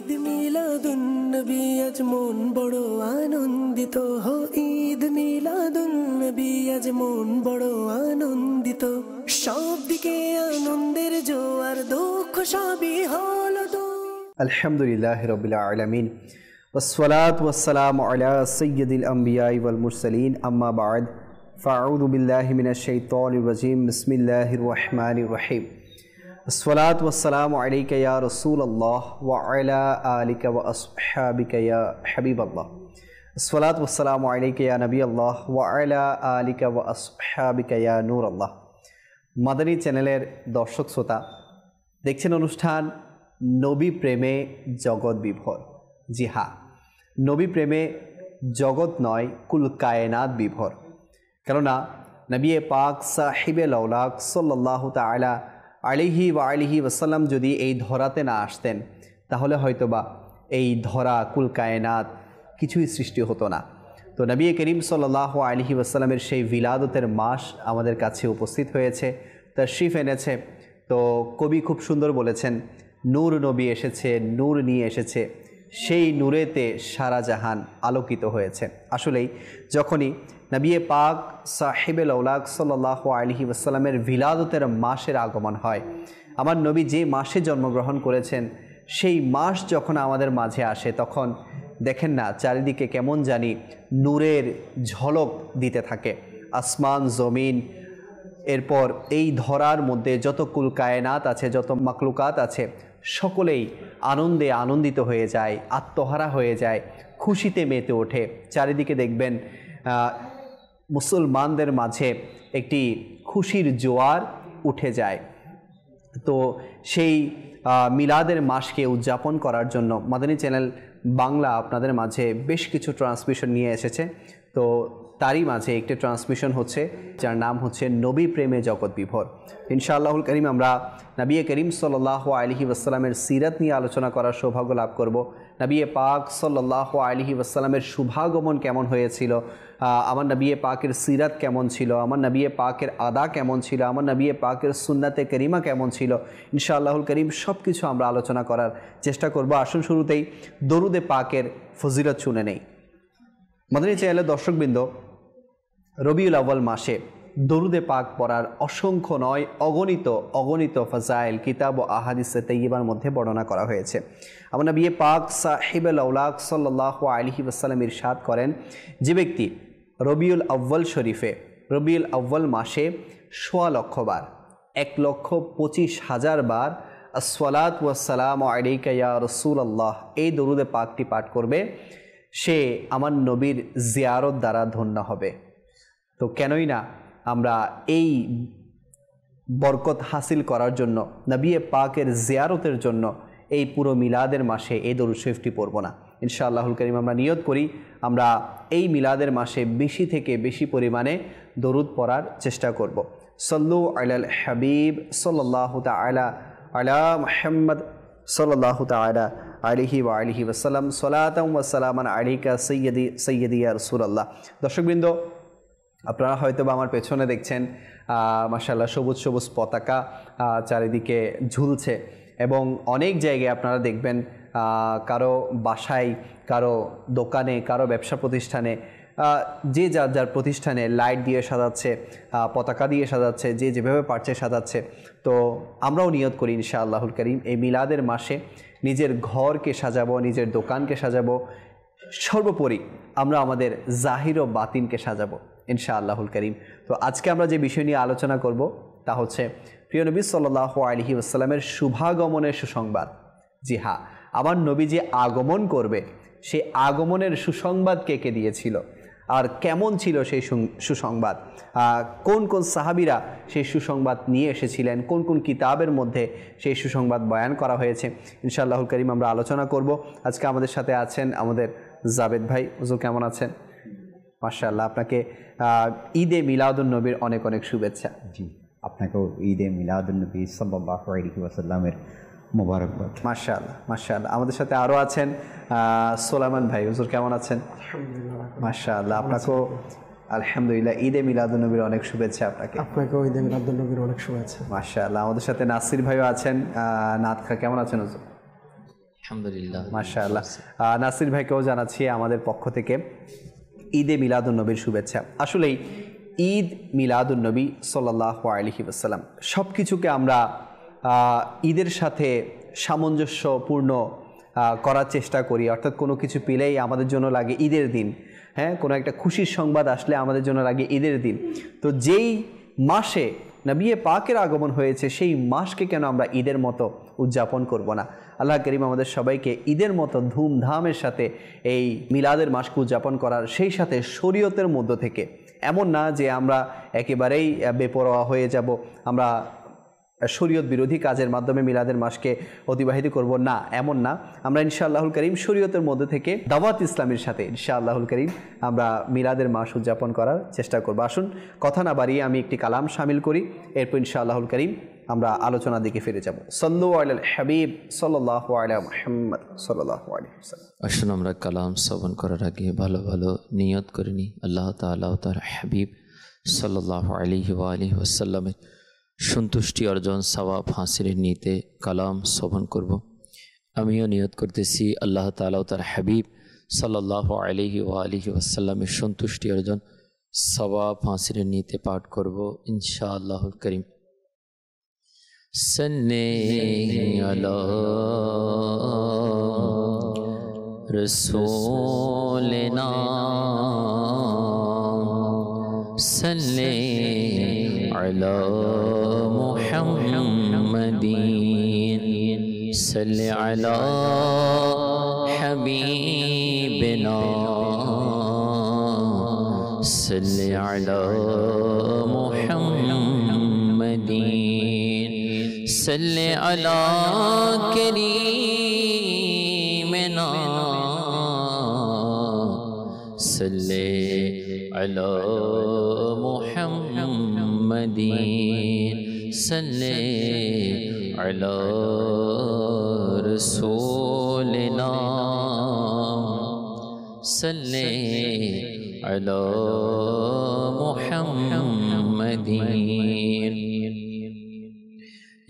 ঈদ মিলাদুন নবী আজ মন বড় আনন্দিত হো, ঈদ মিলাদুন নবী আজ মন বড় আনন্দিত। সব দিকে আনন্দের জোয়ার, দুঃখ সবই হলো দূর। আলহামদুলিল্লাহি রাব্বিল আলামিন, ওয়াসসালাতু ওয়াসসালামু আলা সাইয়্যিদিল আমবিয়াই ওয়াল মুরসালিন, আম্মা বা'দ, ফাআউযু বিল্লাহি মিনাশ শাইতানির রাজীম, বিসমিল্লাহির রহমানির রহিম। আসসালাতু ওয়াসসালামু আলাইকা ইয়া রাসূলুল্লাহ ওয়া আলা আলিকা ওয়া আসহাবিকা ইয়া হাবিবাল্লাহ। আসসালাতু ওয়াসসালামু আলাইকা ইয়া নবিয়াল্লাহ ওয়া আলা আলিকা ওয়া আসহাবিকা ইয়া নূরাল্লাহ। মাদানী চ্যানেলের দর্শক শ্রোতা, দেখছেন অনুষ্ঠান নবী প্রেমে জগৎ বিভোর। জি হ্যাঁ, নবী প্রেমে জগৎ নয়, কুল কায়নাত বিভোর। কেননা নবী পাক সাহিবে লাউলাক সাল্লাল্লাহু তাআলা আলাইহি ওয়া আলিহি ওয়াসাল্লাম যদি এই ধরাতে না আসতেন, তাহলে হয়তোবা এই ধরা কুল কায়নাত কিছুই সৃষ্টি হতো না। তো নবী করিম সাল্লাল্লাহু আলাইহি ওয়াসাল্লামের সেই ভিলাদতের মাস আমাদের কাছে উপস্থিত হয়েছে, তাশরিফ এনেছে। তো কবি খুব সুন্দর বলেছেন, নূর নবী এসেছে, নূর নিয়ে এসেছে, সেই নূরেতে সারা জাহান আলোকিত হয়েছে। আসলেই যখনই নবী পাক সাহিবে লাউলাক সাল্লাল্লাহু আলাইহি ওয়াসাল্লামের ভিলাদতের মাসের আগমন হয়, আমার নবী যে মাসে জন্মগ্রহণ করেছেন সেই মাস যখন আমাদের মাঝে আসে, তখন দেখেন না চারিদিকে কেমন জানি নূরের ঝলক দিতে থাকে। আসমান জমিন, এরপর এই ধরার মধ্যে যত কুল কায়নাত আছে, যত মাকলুকাত আছে, সকলেই আনন্দে আনন্দিত হয়ে যায়, আত্মহারা হয়ে যায়, খুশিতে মেতে ওঠে। চারিদিকে দেখবেন মুসলমানদের মাঝে একটি খুশির জোয়ার উঠে যায়। তো সেই মিলাদের মাসকে উদযাপন করার জন্য মাদানী চ্যানেল বাংলা আপনাদের মাঝে বেশ কিছু ট্রান্সমিশন নিয়ে এসেছে। তো তারই মাঝে একটি ট্রান্সমিশন হচ্ছে, যার নাম হচ্ছে নবী প্রেমে জগৎ বিভোর। ইনশাআল্লাহুল করিম আমরা নবী করিম সাল্লাল্লাহু আলাইহি ওয়াসাল্লামের সিরাত নিয়ে আলোচনা করার সৌভাগ্য লাভ করব। নবী পাক সাল্লাল্লাহু আলাইহি ওয়াসাল্লামের শুভাগমন কেমন হয়েছিল, আমার নবী পাকের সিরাত কেমন ছিল, আমার নবী পাকের আদা কেমন ছিল, আমার নবী পাকের সুন্নাতে করিমা কেমন ছিল, ইনশাআল্লাহুল করিম সব কিছু আমরা আলোচনা করার চেষ্টা করব। আসুন শুরুতেই দরুদে পাকের ফজিলত শুনে নেই। মাদানী চ্যানেলের দর্শকবৃন্দ, রবিউল আউয়াল মাসে দরুদে পাক পড়ার অসংখ্য নয় অগণিত ফাজাইল কিতাব ও আহাদিসে তাইয়্যিবার মধ্যে বর্ণনা করা হয়েছে। আমার নবী পাক সাহিবে লাউলাক সাল্লাল্লাহু আলাইহি ওয়াসাল্লাম ইরশাদ করেন, যে ব্যক্তি রবিউল আউয়াল শরীফে, রবিউল আউয়াল মাসে ১৬ লক্ষ বার, ১,২৫,০০০ বার আসসালাতু ওয়াসসালামু আলাইকা ইয়া রাসূলুল্লাহ এই দরুদে পাকটি পাঠ করবে, সে আমার নবীর জিয়ারত দ্বারা ধন্য হবে। তো কেনই না আমরা এই বরকত হাসিল করার জন্য, নবী পাকের জিয়ারতের জন্য এই পুরো মিলাদের মাসে এই দরুদ শরীফটি পড়ব না। ইনশাআল্লাহুল করিম আমরা নিয়ত করি, আমরা এই মিলাদের মাসে বেশি থেকে বেশি পরিমাণে দরুদ পড়ার চেষ্টা করব। সাল্লু আলাল হাবিব সাল্লাল্লাহু তাআলা আলা মুহাম্মদ সাল্লাল্লাহু তাআলা আলাইহি ওয়া আলিহি ওয়াসাল্লাম, সালাতাম ওয়া সালামান আলাইকা সাইয়্যিদি ইয়া রাসূলুল্লাহ। দর্শকবৃন্দ, আপনারা হয়তো বা আমার পেছনে দেখছেন মাশাআল্লাহ সবুজ সবুজ পতাকা চারিদিকে ঝুলছে, এবং অনেক জায়গায় আপনারা দেখবেন কারো বাসায়, কারো দোকানে, কারো ব্যবসা প্রতিষ্ঠানে, যে যার যার প্রতিষ্ঠানে লাইট দিয়ে সাজাচ্ছে, পতাকা দিয়ে সাজাচ্ছে, যে যেভাবে পারছে সাজাচ্ছে। তো আমরাও নিয়ত করি ইনশাআল্লাহুল করিম এই মিলাদের মাসে নিজের ঘরকে সাজাবো, নিজের দোকানকে সাজাবো, সর্বোপরি আমরা আমাদের জাহির ও বাতিনকে সাজাবো ইনশাআল্লাহুল করিম। তো আজকে আমরা যে বিষয় নিয়ে আলোচনা করব তা হচ্ছে প্রিয় নবী সাল্লাল্লাহু আলাইহি ওয়াসাল্লামের শুভাগমনের সুসংবাদ। জি হ্যাঁ, আমার নবী যে আগমন করবে, সেই আগমনের সুসংবাদ কে কে দিয়েছিল, আর কেমন ছিল সেই সুসংবাদ, কোন কোন সাহাবীরা সেই সুসংবাদ নিয়ে এসেছিলেন, কোন কোন কিতাবের মধ্যে সেই সুসংবাদ বয়ান করা হয়েছে, ইনশাআল্লাহুল করিম আমরা আলোচনা করব। আজকে আমাদের সাথে আছেন আমাদের জাবেদ ভাই। হুজুর কেমন আছেন? মাশাআল্লাহ, আপনাকে ঈদে মিলাদুন নবীর অনেক অনেক শুভেচ্ছা। জি, আপনাকেও ঈদে মিলাদুন নবী সাল্লাল্লাহু আলাইহি ওয়াসাল্লামের মোবারকবাদ। মাশাআল্লাহ মাশাআল্লাহ। আমাদের সাথে আরও আছেন সোলাইমান ভাই। হুজুর কেমন আছেন? মাশাআল্লাহ, আপনাকেও আলহামদুলিল্লাহ ঈদে মিলাদুন নবীর অনেক শুভেচ্ছা। আপনাকেও ঈদে মিলাদুন নবীর অনেক শুভেচ্ছা। মাশাআল্লাহ। আমাদের সাথে নাসির ভাইও আছেন। নাথ খা, কেমন আছেন হুজুর? আলহামদুলিল্লাহ। মাশাআল্লাহ। নাসির ভাইকেও জানাচ্ছি আমাদের পক্ষ থেকে ঈদে মিলাদুন্নবীর শুভেচ্ছা। আসলেই ঈদ মিলাদুন্নবী সাল্লাল্লাহু আলাইহি ওয়াসাল্লাম সব কিছুকে আমরা ঈদের সাথে সামঞ্জস্যপূর্ণ করার চেষ্টা করি, অর্থাৎ কোনো কিছু পেলেই আমাদের জন্য লাগে ঈদের দিন, হ্যাঁ, কোনো একটা খুশির সংবাদ আসলে আমাদের জন্য লাগে ঈদের দিন। তো যেই মাসে নবী পাকের আগমন হয়েছে সেই মাসকে কেন আমরা ঈদের মতো উদযাপন করব না? আল্লাহ করিম আমাদের সবাইকে ঈদের মতো ধুমধামের সাথে এই মিলাদের মাসকে উদযাপন করার, সেই সাথে শরীয়তের মধ্য থেকে, এমন না যে আমরা একেবারেই বেপরোয়া হয়ে যাব, আমরা শরীয়ত বিরোধী কাজের মাধ্যমে মিলাদের মাসকে অতিবাহিত করব না, এমন না। আমরা ইনশাআল্লাহুল করিম শরীয়তের মধ্যে থেকে দাওয়াত ইসলামের সাথে ইনশাআল্লাহুল করিম আমরা মিলাদের মাস উদযাপন করার চেষ্টা করব। আসুন কথা না বাড়িয়ে আমি একটি কালাম শামিল করি, এরপর ইনশাআল্লাহুল করিম আমরা আলোচনার দিকে ফিরে যাব। সাল্লু আলাল হাবিব সাল্লাল্লাহু আলা মুহাম্মদ সাল্লাল্লাহু আলাইহি ওয়াসাল্লাম। আসুন আমরা কালাম শ্রবণ করার আগে ভালো ভালো নিয়ত করে নিই। আল্লাহ তাআলা ও তার হাবিব সাল্লাল্লাহু আলাইহি ওয়া আলিহি ওয়াসাল্লামের সন্তুষ্টি অর্জন সওয়াব হাসিলের নিয়তে কালাম শ্রবণ করব। আমিও নিয়ত করতেছি আল্লাহ তাআলা ও তার হাবিব সাল্লাল্লাহু আলাইহি ওয়া আলিহি ওয়াসাল্লামের সন্তুষ্টি অর্জন সওয়াব হাসিলের নিয়তে পাঠ করব ইনশাআল্লাহুল করিম। সল্লি আলা রাসূলিনা সল্লি আলা মুহাম্মাদিন সল্লি আলা হাবিবিনা সল্লি আলা মুহাম্মাদিন সল্লি আলা করিমিনা সল্লি আলা মুহাম্মাদিন সল্লি আলা রাসূলিনা সল্লি আলা মুহাম্মাদিন।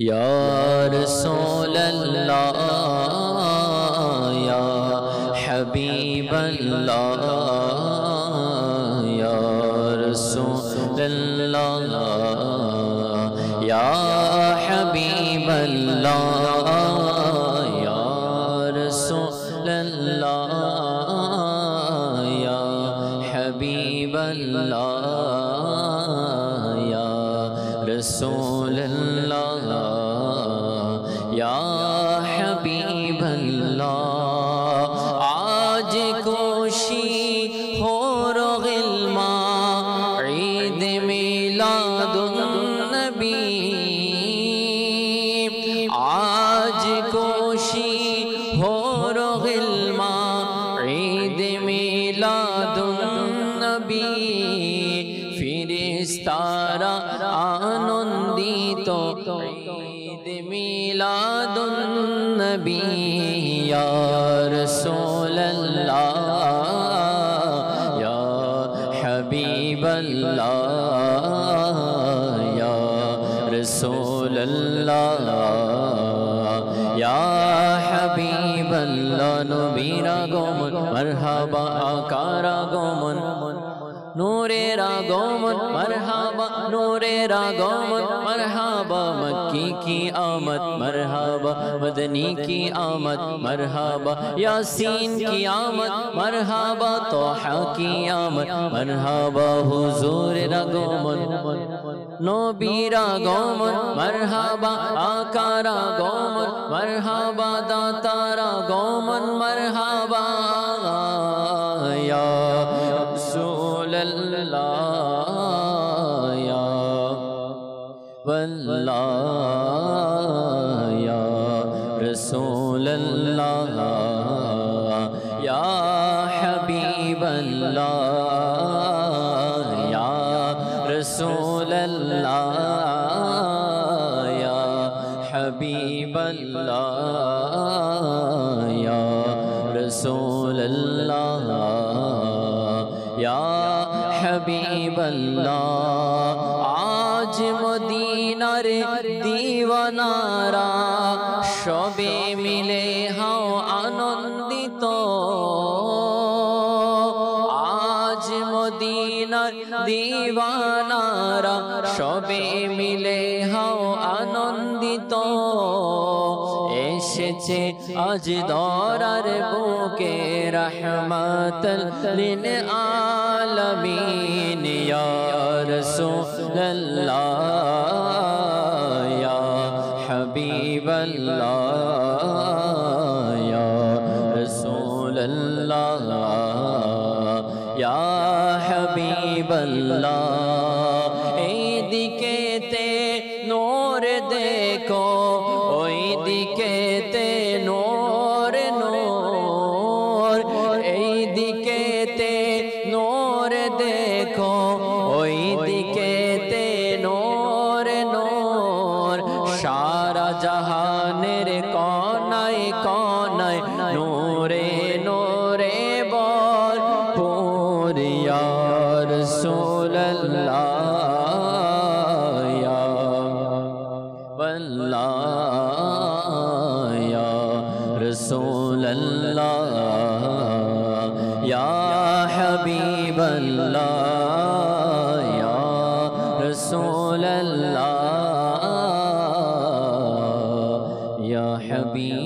ইয়া রাসূলাল্লাহ ইয়া হাবিবাল্লাহ ইয়া রাসূলাল্লাহ ইয়া হাবিবাল্লাহ ইয়া রাসূলাল্লাহ ইয়া হাবিবাল্লাহ ইয়া রাসূলাল্লাহ ইয়া হাবিবাল্লাহ। আজ খুশি হো রগিলমা ঈদ মিলাদুন নবী আজ খুশি হো রগিলমা ঈদ মিলাদুন নবী ফিরিস্তারা আনন্দিত ঈদ মিলাদুন নবী ইয়া রাসূলুল্লাহ ইয়া হাবিবাল্লাহ ইয়া রাসূলুল্লাহ ইয়া হাবিবাল্লাহ। নবীর আগমন মারহাবা আকার আগমন নূরের আগমন মারহাবা নূরের আগমন মারহাবা মক্কি কি আমদ মারহাবা মদনী কি আমদ মারহাবা ইয়াসিন কি আমদ মারহাবা তোহা কি আমদ মারহাবা হুজুরের আগমন নবীর আগমন মারহাবা আকার আগমন মারহাবা দাতার আগমন মারহাবা ইয়া রাসূলুল্লাহ ইয়া ওয়াল্লাহ ইয়া রাসূলুল্লাহ ইয়া হাবিবাল্লাহ ইয়া রাসূলুল্লাহ ইয়া হাবিবাল্লাহ ইয়া রাসূলুল্লাহ ইয়া হাবিবাল্লাহ। আজ মদিনার দিওয়ানারা সবে মিলে হাও আনন্দিত, আজ মদিনার দিওয়ানারা সবে মিলে হও আনন্দিত। এসেছে আজ দরার বুকে রহমাতুল লিল আলামিন, ইয়া রাসূলুল্লাহ ইয়া হাবিবাল্লাহ ইয়া রাসূলুল্লাহ ইয়া হাবিবাল্লাহ। এই দিকেতে নূর দেখো, ওই দিকেতে নূর নূর, এই দিকেতে নূর দেখো, ওই দিকেতে নূর নূর। সারা জাহানের কোনায় কোনায় নূরে নূরে ভরপুর, ইয়া রাসূলুল্লাহ ইয়া হাবিবাল্লাহ ইয়া রাসূলুল্লাহ ইয়া হাবিবাল্লাহ ইয়া রাসূলুল্লাহ ইয়া হাবিবাল্লাহ।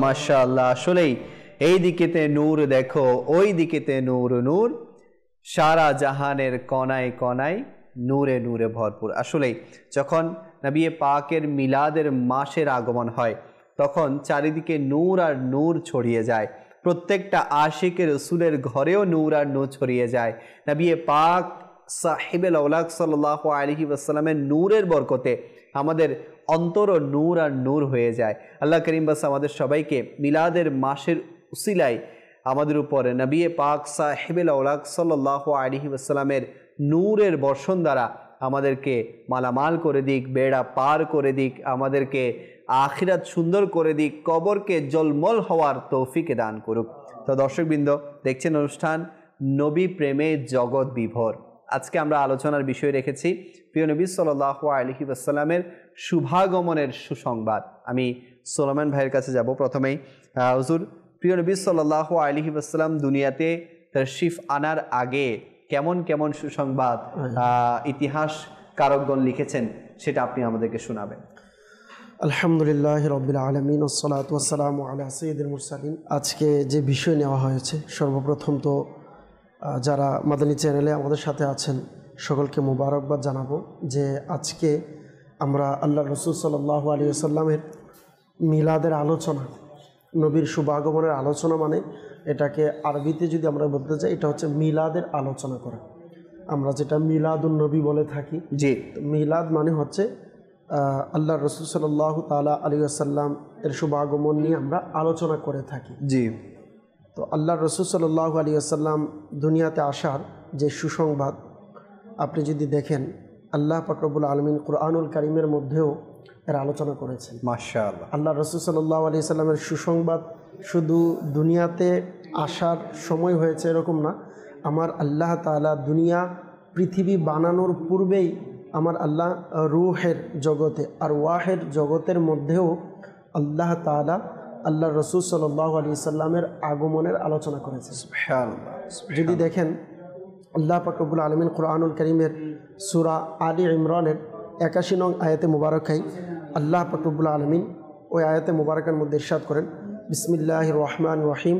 মাশাআল্লাহ, আসলেই এই দিকেতে নূর দেখো, ওই দিকেতে নূর নূর, সারা জাহানের কণায় কণায় নূরে নূরে ভরপুর। আসলেই যখন নবী পাকের মিলাদের মাসের আগমন হয় তখন চারিদিকে নূর আর নূর ছড়িয়ে যায়। প্রত্যেকটা আশিকের রসুলের ঘরেও নূর আর নূর ছড়িয়ে যায়। নবী পাক সাহিবুল আওলাদ সাল্লাল্লাহু আলাইহি ওয়াসাল্লামের নূরের বরকতে আমাদের অন্তর নূর আর নূর হয়ে যায়। আল্লাহ করিম বাস আমাদের সবাইকে মিলাদের মাসের উসিলায় আমাদের উপরে নবী পাক সাহিবুল আওলাদ সাল্লাল্লাহু আলাইহি ওয়াসাল্লামের নূরের বর্ষণ দ্বারা আমাদেরকে মালামাল করে দিক, বেড়া পার করে দিক, আমাদেরকে আখিরাত সুন্দর করে দিক, কবরকে জলমল হওয়ার তৌফিক দান করুক। তো দর্শকবৃন্দ, দেখছেন অনুষ্ঠান নবী প্রেমে জগৎ বিভোর। আজকে আমরা আলোচনার বিষয় রেখেছি প্রিয় নবী সাল্লাল্লাহু আলাইহি ওয়াসাল্লামের শুভাগমনের সুসংবাদ। আমি সোলোমান ভাইয়ের কাছে যাব প্রথমেই। হুজুর, প্রিয় নবী সাল্লাল্লাহু আলাইহি ওয়াসাল্লাম দুনিয়াতে তাশরিফ আনার আগে কেমন কেমন সুসংবাদ ইতিহাস কারকগণ লিখেছেন সেটা আপনি আমাদেরকে শোনাবেন। আলহামদুলিল্লাহ রাব্বিল আলামিন ওয়াসসালাতু ওয়াসসালামু আলা সাইয়্যিদিল মুরসালিন। আজকে যে বিষয় নেওয়া হয়েছে, সর্বপ্রথম তো যারা মাদানী চ্যানেলে আমাদের সাথে আছেন সকলকে মোবারকবাদ জানাবো যে আজকে আমরা আল্লাহ রসুল সাল্লাল্লাহু আলাইহি ওয়াসাল্লামের মিলাদের আলোচনা, নবীর শুভাগমনের আলোচনা, মানে এটাকে আরবিতে যদি আমরা বলতে চাই এটা হচ্ছে মিলাদের আলোচনা করা। আমরা যেটা মিলাদুন নবী বলে থাকি, জি, মিলাদ মানে হচ্ছে আল্লাহ রসুল সাল্লাল্লাহু তাআলা আলাইহি ওয়াসাল্লাম এর শুভাগমন নিয়ে আমরা আলোচনা করে থাকি। জি, তো আল্লাহ রসুল সাল্লাল্লাহু আলাইহি ওয়াসাল্লাম দুনিয়াতে আসার যে সুসংবাদ আপনি যদি দেখেন, আল্লাহ পাক রব্বুল আলামিন কুরআনুল কারীমের মধ্যেও এর আলোচনা করেছেন। মাশাআল্লাহ। আল্লাহ রসুল সাল্লাল্লাহু আলাইহি ওয়াসাল্লামের সুসংবাদ শুধু দুনিয়াতে আসার সময় হয়েছে এরকম না, আমার আল্লাহ তাআলা দুনিয়া পৃথিবী বানানোর পূর্বেই আমার আল্লাহ রূহের জগতে আর ওয়াহের জগতের মধ্যেও আল্লাহ তাআলা আল্লাহ রসুল সাল্লাল্লাহু আলাইহি ওয়াসাল্লামের আগমনের আলোচনা করেছে। সুবহানাল্লাহ। যদি দেখেন আল্লাহ পাক রব্বুল আলামিন কুরআনুল কারীমের সূরা আলী ইমরানের 81 নং আয়াতে মুবারকায় আল্লাহ পাক রব্বুল আলামিন ওই আয়াতে মুবারকার মধ্যে ইরশাদ করেন, বিসমিল্লাহির রহমানির রহিম,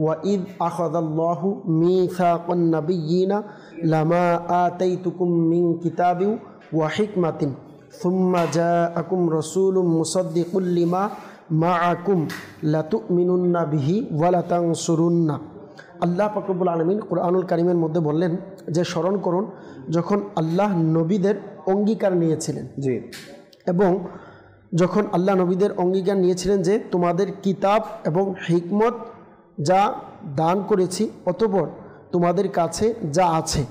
ওয়া ইদ আখাযাল্লাহু মিসাকান নাবিয়্যিনা লামা আতাইতুকুম মিন কিতাবিন ওয়া হিকমাতিন সুম্মা জাআকুম রাসূলুম মুসাদ্দিকুল লিমা মাআকুম লাতুমিনুন্না বিহি ওয়া লাতানসুরুন্না। আল্লাহ পাক রব্বুল আলামিন কুরআনুল কারীমের মধ্যে বললেন যে স্মরণ করুন যখন আল্লাহ নবীদের অঙ্গীকার নিয়েছিলেন, জি, এবং যখন আল্লাহ নবীদের অঙ্গীকার নিয়েছিলেন যে তোমাদের কিতাব এবং হিকমত যা দান করেছি, অতঃপর তোমাদের কাছে যা আছে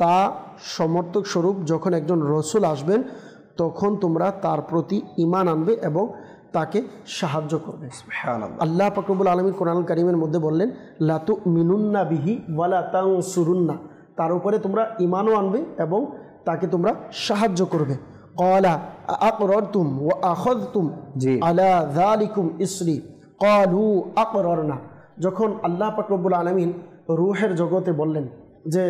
তা সমর্থক স্বরূপ যখন একজন রসুল আসবেন তখন তোমরা তার প্রতি ঈমান আনবে এবং তাকে সাহায্য করবে। সুবহানাল্লাহ। আল্লাহ পাক রব্বুল আলামিন কোরআনুল কারীমের মধ্যে বললেন, লাতুমিনুন্না বিহি ওয়া লাতানসুরুন্না, তার উপরে তোমরা ঈমানও আনবে এবং তাকে তোমরা সাহায্য করবে। ক্বালা আকরারতুম ওয়া আখাযতুম আলা যালিকুম ইসরি ক্বালু আকরারনা, যখন আল্লাহ পাক রব্বুল আলামিন রূহের জগতে বললেন যে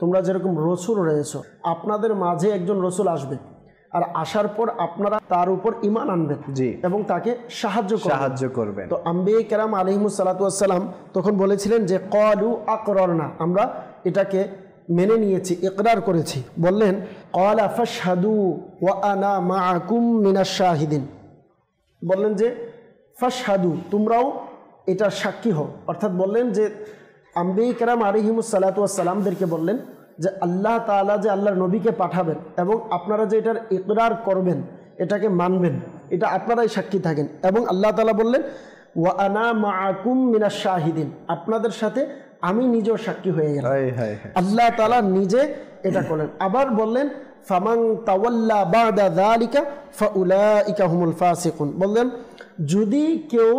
তোমরা যেরকম রসুল রয়েছো, আপনাদের মাঝে একজন রসুল আসবে, আর আসার পর আপনারা তার উপর ঈমান আনবেন এবং তাকে সাহায্য করবেন। তো আম্বিয়া কেরাম আলাইহিমুস সালাতু ওয়াস সালাম তখন বলেছিলেন যে ক্বালু আকরারনা, আমরা এটাকে মেনে নিয়েছি, ইকরার করেছি। বললেন ক্বালা ফাশহাদু ওয়া আনা মাআকুম মিনাশ শাহিদিন, বললেন যে ফাশহাদু, তোমরাও এটা সাক্ষী হও। অর্থাৎ বললেন যে আম্বিয়া কেরাম আলাইহিমুস সালাতু ওয়াস সালামদেরকে বললেন যে আল্লাহ তাআলা যে আল্লাহর নবীকে পাঠাবেন এবং আপনারা যে এটার ইকরার করবেন, এটাকে মানবেন, এটা আপনারাই সাক্ষী থাকেন। এবং আল্লাহ তাআলা বললেন ওয়া আনা মাআকুম মিনাশ শাহিদিন, আপনাদের সাথে আমি নিজেও সাক্ষী হয়ে গেলাম। আল্লাহ তাআলা নিজে এটা করলেন। আবার বললেন ফামান তাওয়াল্লা বাদা যালিকা ফাউলাইকা হুমুল ফাসিকুন, বললেন যদি কেউ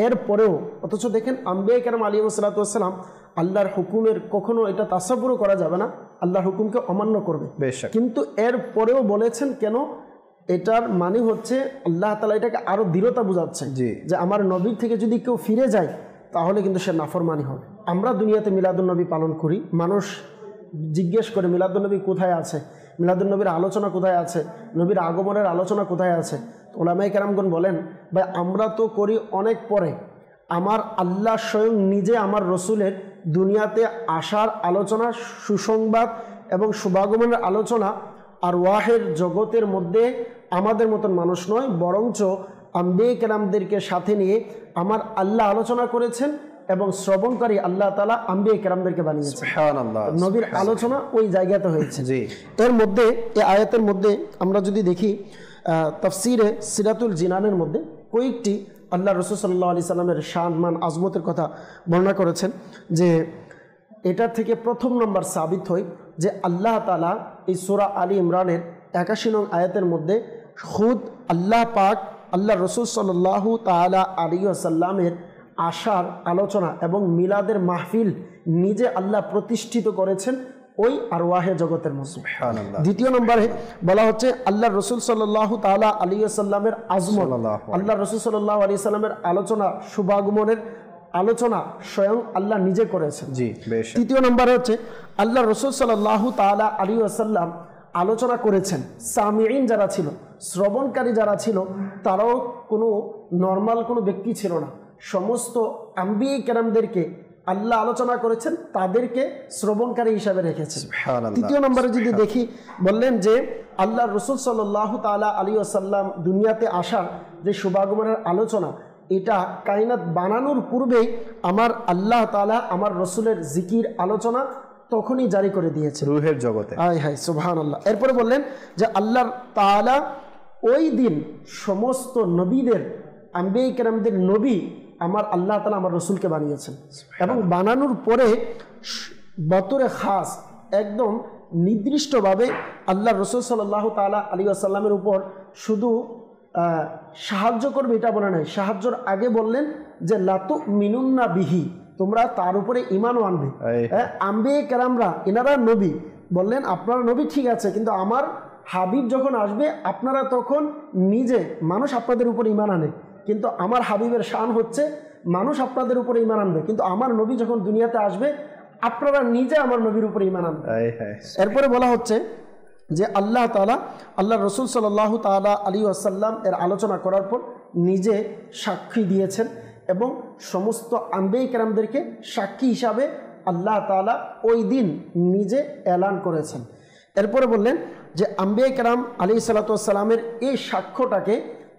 এর পরেও, অথচ দেখেন আম্বিয়া কেরাম আলাইহিস সালাতু ওয়াস সালাম আল্লাহর হুকুমের কখনো এটা তাসাব্বুরও করা যাবে না, আল্লাহর হুকুমকে অমান্য করবে, কিন্তু এর পরেও বলেছেন কেন, এটার মানে হচ্ছে আল্লাহ তাআলা এটাকে আরো দৃঢ়তা বোঝাচ্ছে যে আমার নবীর থেকে যদি কেউ ফিরে যায় তাহলে কিন্তু সে নাফরমানি হবে। আমরা দুনিয়াতে মিলাদুন নবী পালন করি, মানুষ জিজ্ঞেস করে মিলাদুন নবী কোথায় আছে, মিলাদুন নবীর আলোচনা কোথায় আছে, নবীর আগমনের আলোচনা কোথায় আছে। ওলামায়ে কেরামগণ বলেন ভাই আমরা তো করি অনেক পরে, আমার আল্লাহ স্বয়ং নিজে আমার রসুলের দুনিয়াতে আসার আলোচনা, সুসংবাদ এবং শুভাগমনের আলোচনা আর ওয়াহের জগতের মধ্যে আমাদের মতন মানুষ নয়, বরঞ্চ আম্বিয়া কেরামদেরকে সাথে নিয়ে আমার আল্লাহ আলোচনা করেছেন এবং শ্রবণকারী আল্লাহ তাআলা আম্বিয়া কেরামদেরকে বানিয়েছেন। সুবহানাল্লাহ, নবীর আলোচনা ওই জায়গাতে হয়েছে। এর মধ্যে এই আয়াতের মধ্যে আমরা যদি দেখি তাফসিরে সিরাতুল জিনানের মধ্যে কয়েকটি আল্লাহ রাসূল সাল্লাল্লাহু আলাইহি সাল্লামের শান মান আজমতের কথা বর্ণনা করেছেন, যে এটা থেকে প্রথম নম্বর সাবিত হয় যে আল্লাহ তাআলা এই সূরা আলী ইমরানের 81 নং আয়াতের মধ্যে খুদ আল্লাহ পাক আল্লাহ রাসূল সাল্লাল্লাহু তাআলা আলাইহি ওয়াসাল্লামের আশার আলোচনা এবং মিলাদের মাহফিল নিজে আল্লাহ প্রতিষ্ঠিত করেছেন ওই আরওয়াহে জগতের মধ্যে। দ্বিতীয় নম্বরে বলা হচ্ছে আল্লাহ রসুল সাল্লাল্লাহু তাআলা আলাইহি ওয়াসাল্লামের আজমত, আল্লাহ রসুল সাল্লাল্লাহু আলাইহি ওয়াসাল্লামের আলোচনা, শুভাগমনের আলোচনা স্বয়ং আল্লাহ নিজে করেছেন। তৃতীয় নম্বরে হচ্ছে আল্লাহ রসুল সাল্লাল্লাহু তাআলা আলাইহি ওয়াসাল্লাম আলোচনা করেছেন, সামিঈন যারা ছিল, শ্রবণকারী যারা ছিল, তারাও কোনো নর্মাল কোনো ব্যক্তি ছিল না, সমস্ত আম্বিয়া কেরামদেরকে আল্লাহ আলোচনা করেছেন, তাদেরকে শ্রবণকারী হিসাবে রেখেছেন। তৃতীয় নম্বরে যদি দেখি, বললেন যে আল্লাহ রসুল সাল্লাল্লাহু তাআলা আলাইহি ওয়াসাল্লাম দুনিয়াতে আসার যে শুভাগমনের আলোচনা, এটা কায়নাত বানানোর পূর্বেই আমার আল্লাহ তাআলা আমার রসুলের জিকির আলোচনা তখনই জারি করে দিয়েছে রূহের জগতে। হায় সুবহানাল্লাহ। এরপরে বললেন যে আল্লাহ তাআলা ওই দিন সমস্ত নবীদের, আম্বিয়া কেরামদের নবী আমার আল্লাহ তাআলা আমার রসুলকে বানিয়েছেন, এবং বানানোর পরে বতরে খাস একদম নির্দিষ্টভাবে আল্লাহ রসুল সাল্লাল্লাহু তাআলা আলাইহি ওয়াসাল্লামের উপর শুধু সাহায্য করবে এটা বলে নাই, সাহায্যর আগে বললেন যে লাতু মিনুন্না বিহি, তোমরা তার উপরে ঈমানও আনবে। আম্বিয়া কেরামরা এনারা নবী, বললেন আপনারা নবী ঠিক আছে, কিন্তু আমার হাবিব যখন আসবে আপনারা তখন নিজে, মানুষ আপনাদের উপর ঈমান আনে, কিন্তু আমার হাবিবের শান হচ্ছে মানুষ আপনাদের উপরে ঈমান আনবে, কিন্তু আমার নবী যখন দুনিয়াতে আসবে আপনারা নিজে আমার নবীর উপরে ঈমান আনবে। এরপরে বলা হচ্ছে যে আল্লাহ তাআলা আল্লাহ রসুল সাল্লাল্লাহু তাআলা আলাইহি ওয়াসাল্লাম এর আলোচনা করার পর নিজে সাক্ষী দিয়েছেন এবং সমস্ত আম্বিয়া কেরামদেরকে সাক্ষী হিসাবে আল্লাহ তাআলা ওই দিন নিজে এলান করেছেন। এরপরে বললেন যে আম্বিয়া কেরাম আলাইহিস সালাতু ওয়াস সালামের এই সাক্ষ্যটাকে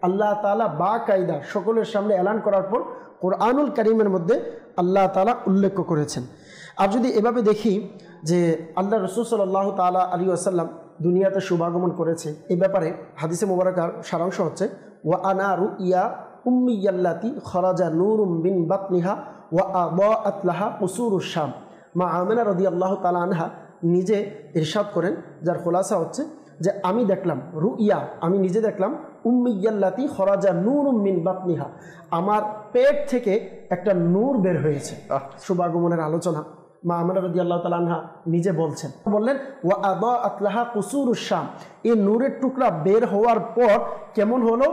আল্লাহ তাআলা বাকায়দা সকলের সামনে এলান করার পর কোরআনুল কারীমের মধ্যে আল্লাহ তাআলা উল্লেখ করেছেন। আর যদি এভাবে দেখি যে আল্লাহ রাসূল সাল্লাল্লাহু তাআলা আলাইহি ওয়াসাল্লাম দুনিয়াতে শুভাগমন করেছে, এই ব্যাপারে হাদিসে মুবারাকার সারাংশ হচ্ছে ওয়া আনা রুইয়া উম্মিয়াল্লাতি খরাজা নূরুম বিন বাতনিহা ওয়া আদাআত লাহা কুসুরুশ শাম। মা আমিনা রাদিয়াল্লাহু তাআলা আনহা নিজে ইরশাদ করেন, যার খোলাসা হচ্ছে যে আমি দেখলাম, রুইয়া আমি নিজে দেখলাম, উম্মিয়াল্লাতি খরাজা নূরুম মিন বাতনিহা, আমার পেট থেকে একটা নূর বের হয়েছে। শুভাগমনের আলোচনা মা আমিনা রাদিয়াল্লাহু তাআলা আনহা নিজে বলছেন, বললেন ওয়া আদাআত লাহা কুসুরুশ শাম, এই নূরের টুকরা বের হওয়ার পর কেমন হলো,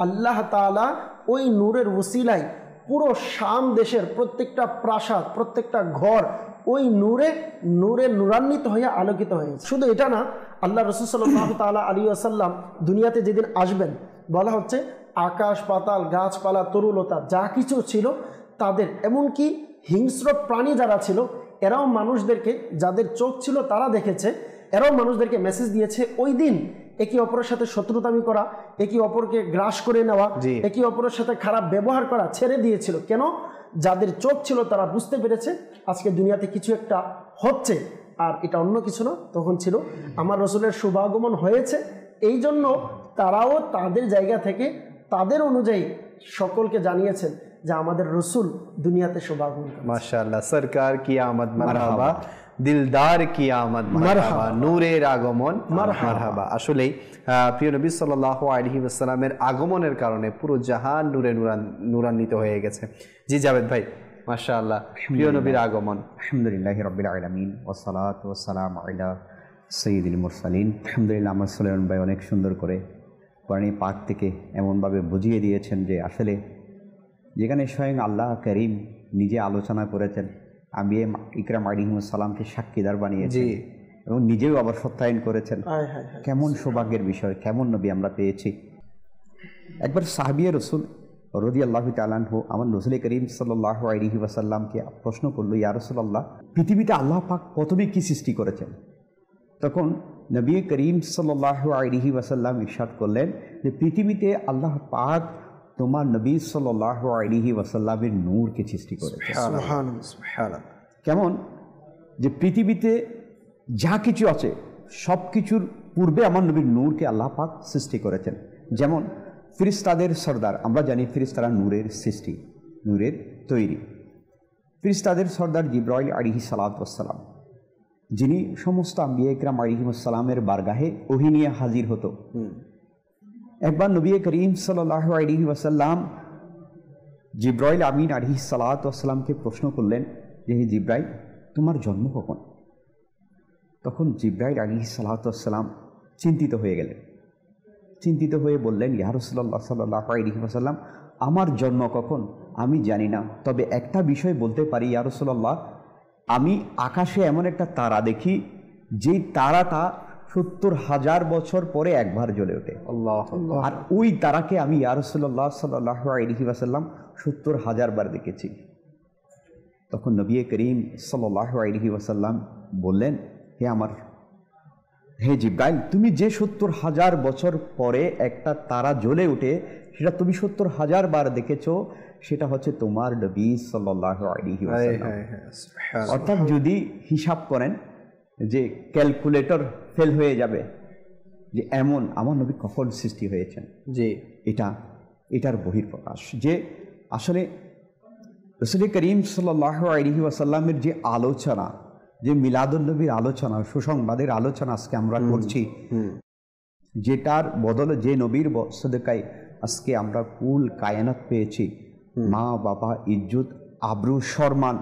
আল্লাহ তাআলা ওই নূরের ওসিলায় পুরো শাম দেশের প্রত্যেকটা প্রাসাদ, প্রত্যেকটা ঘর ওই নূরে নূরান্বিত হয়ে আলোকিত হয়েছে। শুধু এটা না, আল্লাহ রাসূল সাল্লাল্লাহু তাআলা আলাইহি ওয়াসাল্লাম দুনিয়াতে যেদিন আসবেন, বলা হচ্ছে আকাশ পাতাল গাছপালা তরুলতা যা কিছু ছিল তাদের, এমনকি হিংস্র প্রাণী যারা ছিল এরাও মানুষদেরকে, যাদের চোখ ছিল তারা দেখেছে, এরাও মানুষদেরকে মেসেজ দিয়েছে ওই দিন একে অপরের সাথে শত্রুতামি করা, একে অপরকে গ্রাস করে নেওয়া, একে অপরের সাথে খারাপ ব্যবহার করা ছেড়ে দিয়েছিল। কেন? যাদের চোখ ছিল তারা বুঝতে পেরেছে আজকে দুনিয়াতে কিছু একটা হচ্ছে, আর এটা অন্য কিছু না, তখন ছিল আমার রসুলের শুভাগমন হয়েছে। এই জন্য তারাও তাদের জায়গা থেকে তাদের অনুযায়ী সকলকে জানিয়েছেন যে আমাদের রসুল দুনিয়াতে শুভাগমন। মাশাআল্লাহ, সরকার কি আমদ মারহাবা, দিলদার কি আমদ মারহাবা, নূরের আগমন মারহাবা। আসলেই প্রিয় নবী সাল্লাল্লাহু আলাইহি ওয়াসাল্লামের আগমনের কারণে পুরো জাহান নূরে নূরান্বিত হয়ে গেছে। জি জাভেদ ভাই, মাশাআল্লাহ, প্রিয় নবীর আগমন। আলহামদুলিল্লাহি রাব্বিল আলামিন ওয়াসসালাতু ওয়াসসালামু আলা সাইয়্যিদিল মুরসালিন। আলহামদুলিল্লাহ, আমার সুলাইমান ভাই অনেক সুন্দর করে কোরআন পাক থেকে এমনভাবে বুঝিয়ে দিয়েছেন যে আসলে যেখানে স্বয়ং আল্লাহ করিম নিজে আলোচনা করেছেন, আম্বিয়া ইকরাম আলাইহিমুস সালামকে সাক্ষীদার বানিয়েছেন এবং নিজেও আবার সত্যায়ন করেছেন। কেমন সৌভাগ্যের বিষয়, কেমন নবী আমরা পেয়েছি। একবার সাহাবিয়ে রসুল রাদিয়াল্লাহু তাআলা আনহু আমার রাসূল করিম সাল্লাল্লাহু আলাইহি ওয়াসাল্লামকে প্রশ্ন করলো, ইয়া রাসূলুল্লাহ, পৃথিবীতে আল্লাহ পাক প্রথমে কি সৃষ্টি করেছেন? তখন নবী করিম সাল্লাল্লাহু আলাইহি ওয়াসাল্লাম ইরশাদ করলেন যে পৃথিবীতে আল্লাহ পাক তোমার নবী সাল্লাল্লাহু আলাইহি ওয়াসাল্লামের নূরকে সৃষ্টি করেছে। সুবহানাল্লাহ। কেমন যে পৃথিবীতে যা কিছু আছে সব কিছুর পূর্বে আমার নবীর নূরকে আল্লাহ পাক সৃষ্টি করেছেন। যেমন ফেরেশতাদের সর্দার, আমরা জানি ফেরেশতারা নূরের সৃষ্টি, নূরের তৈরি। ফেরেশতাদের সর্দার জিবরাইল আলাইহিস সালাতু ওয়াস সালাম, যিনি সমস্ত আম্বিয়া ইকরাম আলাইহিমুস সালামের বারগাহে ওহী নিয়ে হাজির হতো। একবার নবী করিম সাল্লাল্লাহু আলাইহি ওয়াসাল্লাম জিবরাইল আমিন আলাইহিস সালাতু ওয়াস সালামকে প্রশ্ন করলেন যে হে জিবরাইল, তোমার জন্ম কখন? তখন জিবরাইল আলাইহিস সালাতু ওয়াস সালাম চিন্তিত হয়ে গেলেন। চিন্তিত হয়ে বললেন, ইয়া রাসূলুল্লাহ সাল্লাল্লাহু আলাইহি ওয়াসাল্লাম, আমার জন্ম কখন আমি জানি না, তবে একটা বিষয় বলতে পারি ইয়া রাসূলুল্লাহ, আমি আকাশে এমন একটা তারা দেখি যেই তারাটা ৭০,০০০ বছর পরে একবার জ্বলে ওঠে। আর ওই তারাকে আমি ইয়া রাসূলুল্লাহ সাল্লাল্লাহু আলাইহি ওয়াসাল্লাম ৭০,০০০ বার দেখেছি। তখন নবী করিম সাল্লাল্লাহু আলাইহি ওয়াসাল্লাম বললেন, হে জিবরাইল, তুমি যে ৭০,০০০ বছর পরে একটা তারা জ্বলে ওঠে সেটা তুমি ৭০,০০০ বার দেখেছো, সেটা হচ্ছে তোমার নবী সাল্লাল্লাহু আলাইহি ওয়াসাল্লাম। অর্থাৎ যদি হিসাব করেন যে ক্যালকুলেটর ফেল হয়ে যাবে যে এমন আমার নবী কখন সৃষ্টি হয়েছেন। যে এটার বহিঃপ্রকাশ যে আসলে রাসূল করিম সাল্লাল্লাহু আলাইহি ওয়াসাল্লামের যে আলোচনা, যে মিলাদুন নবীর আলোচনা, সুসংবাদের আলোচনা আজকে আমরা করছি, যেটার বদলে যে নবীর সদকায় আজকে আমরা কুল কায়নাত পেয়েছি, মা বাবা, ইজ্জত, আবরু, সম্মান,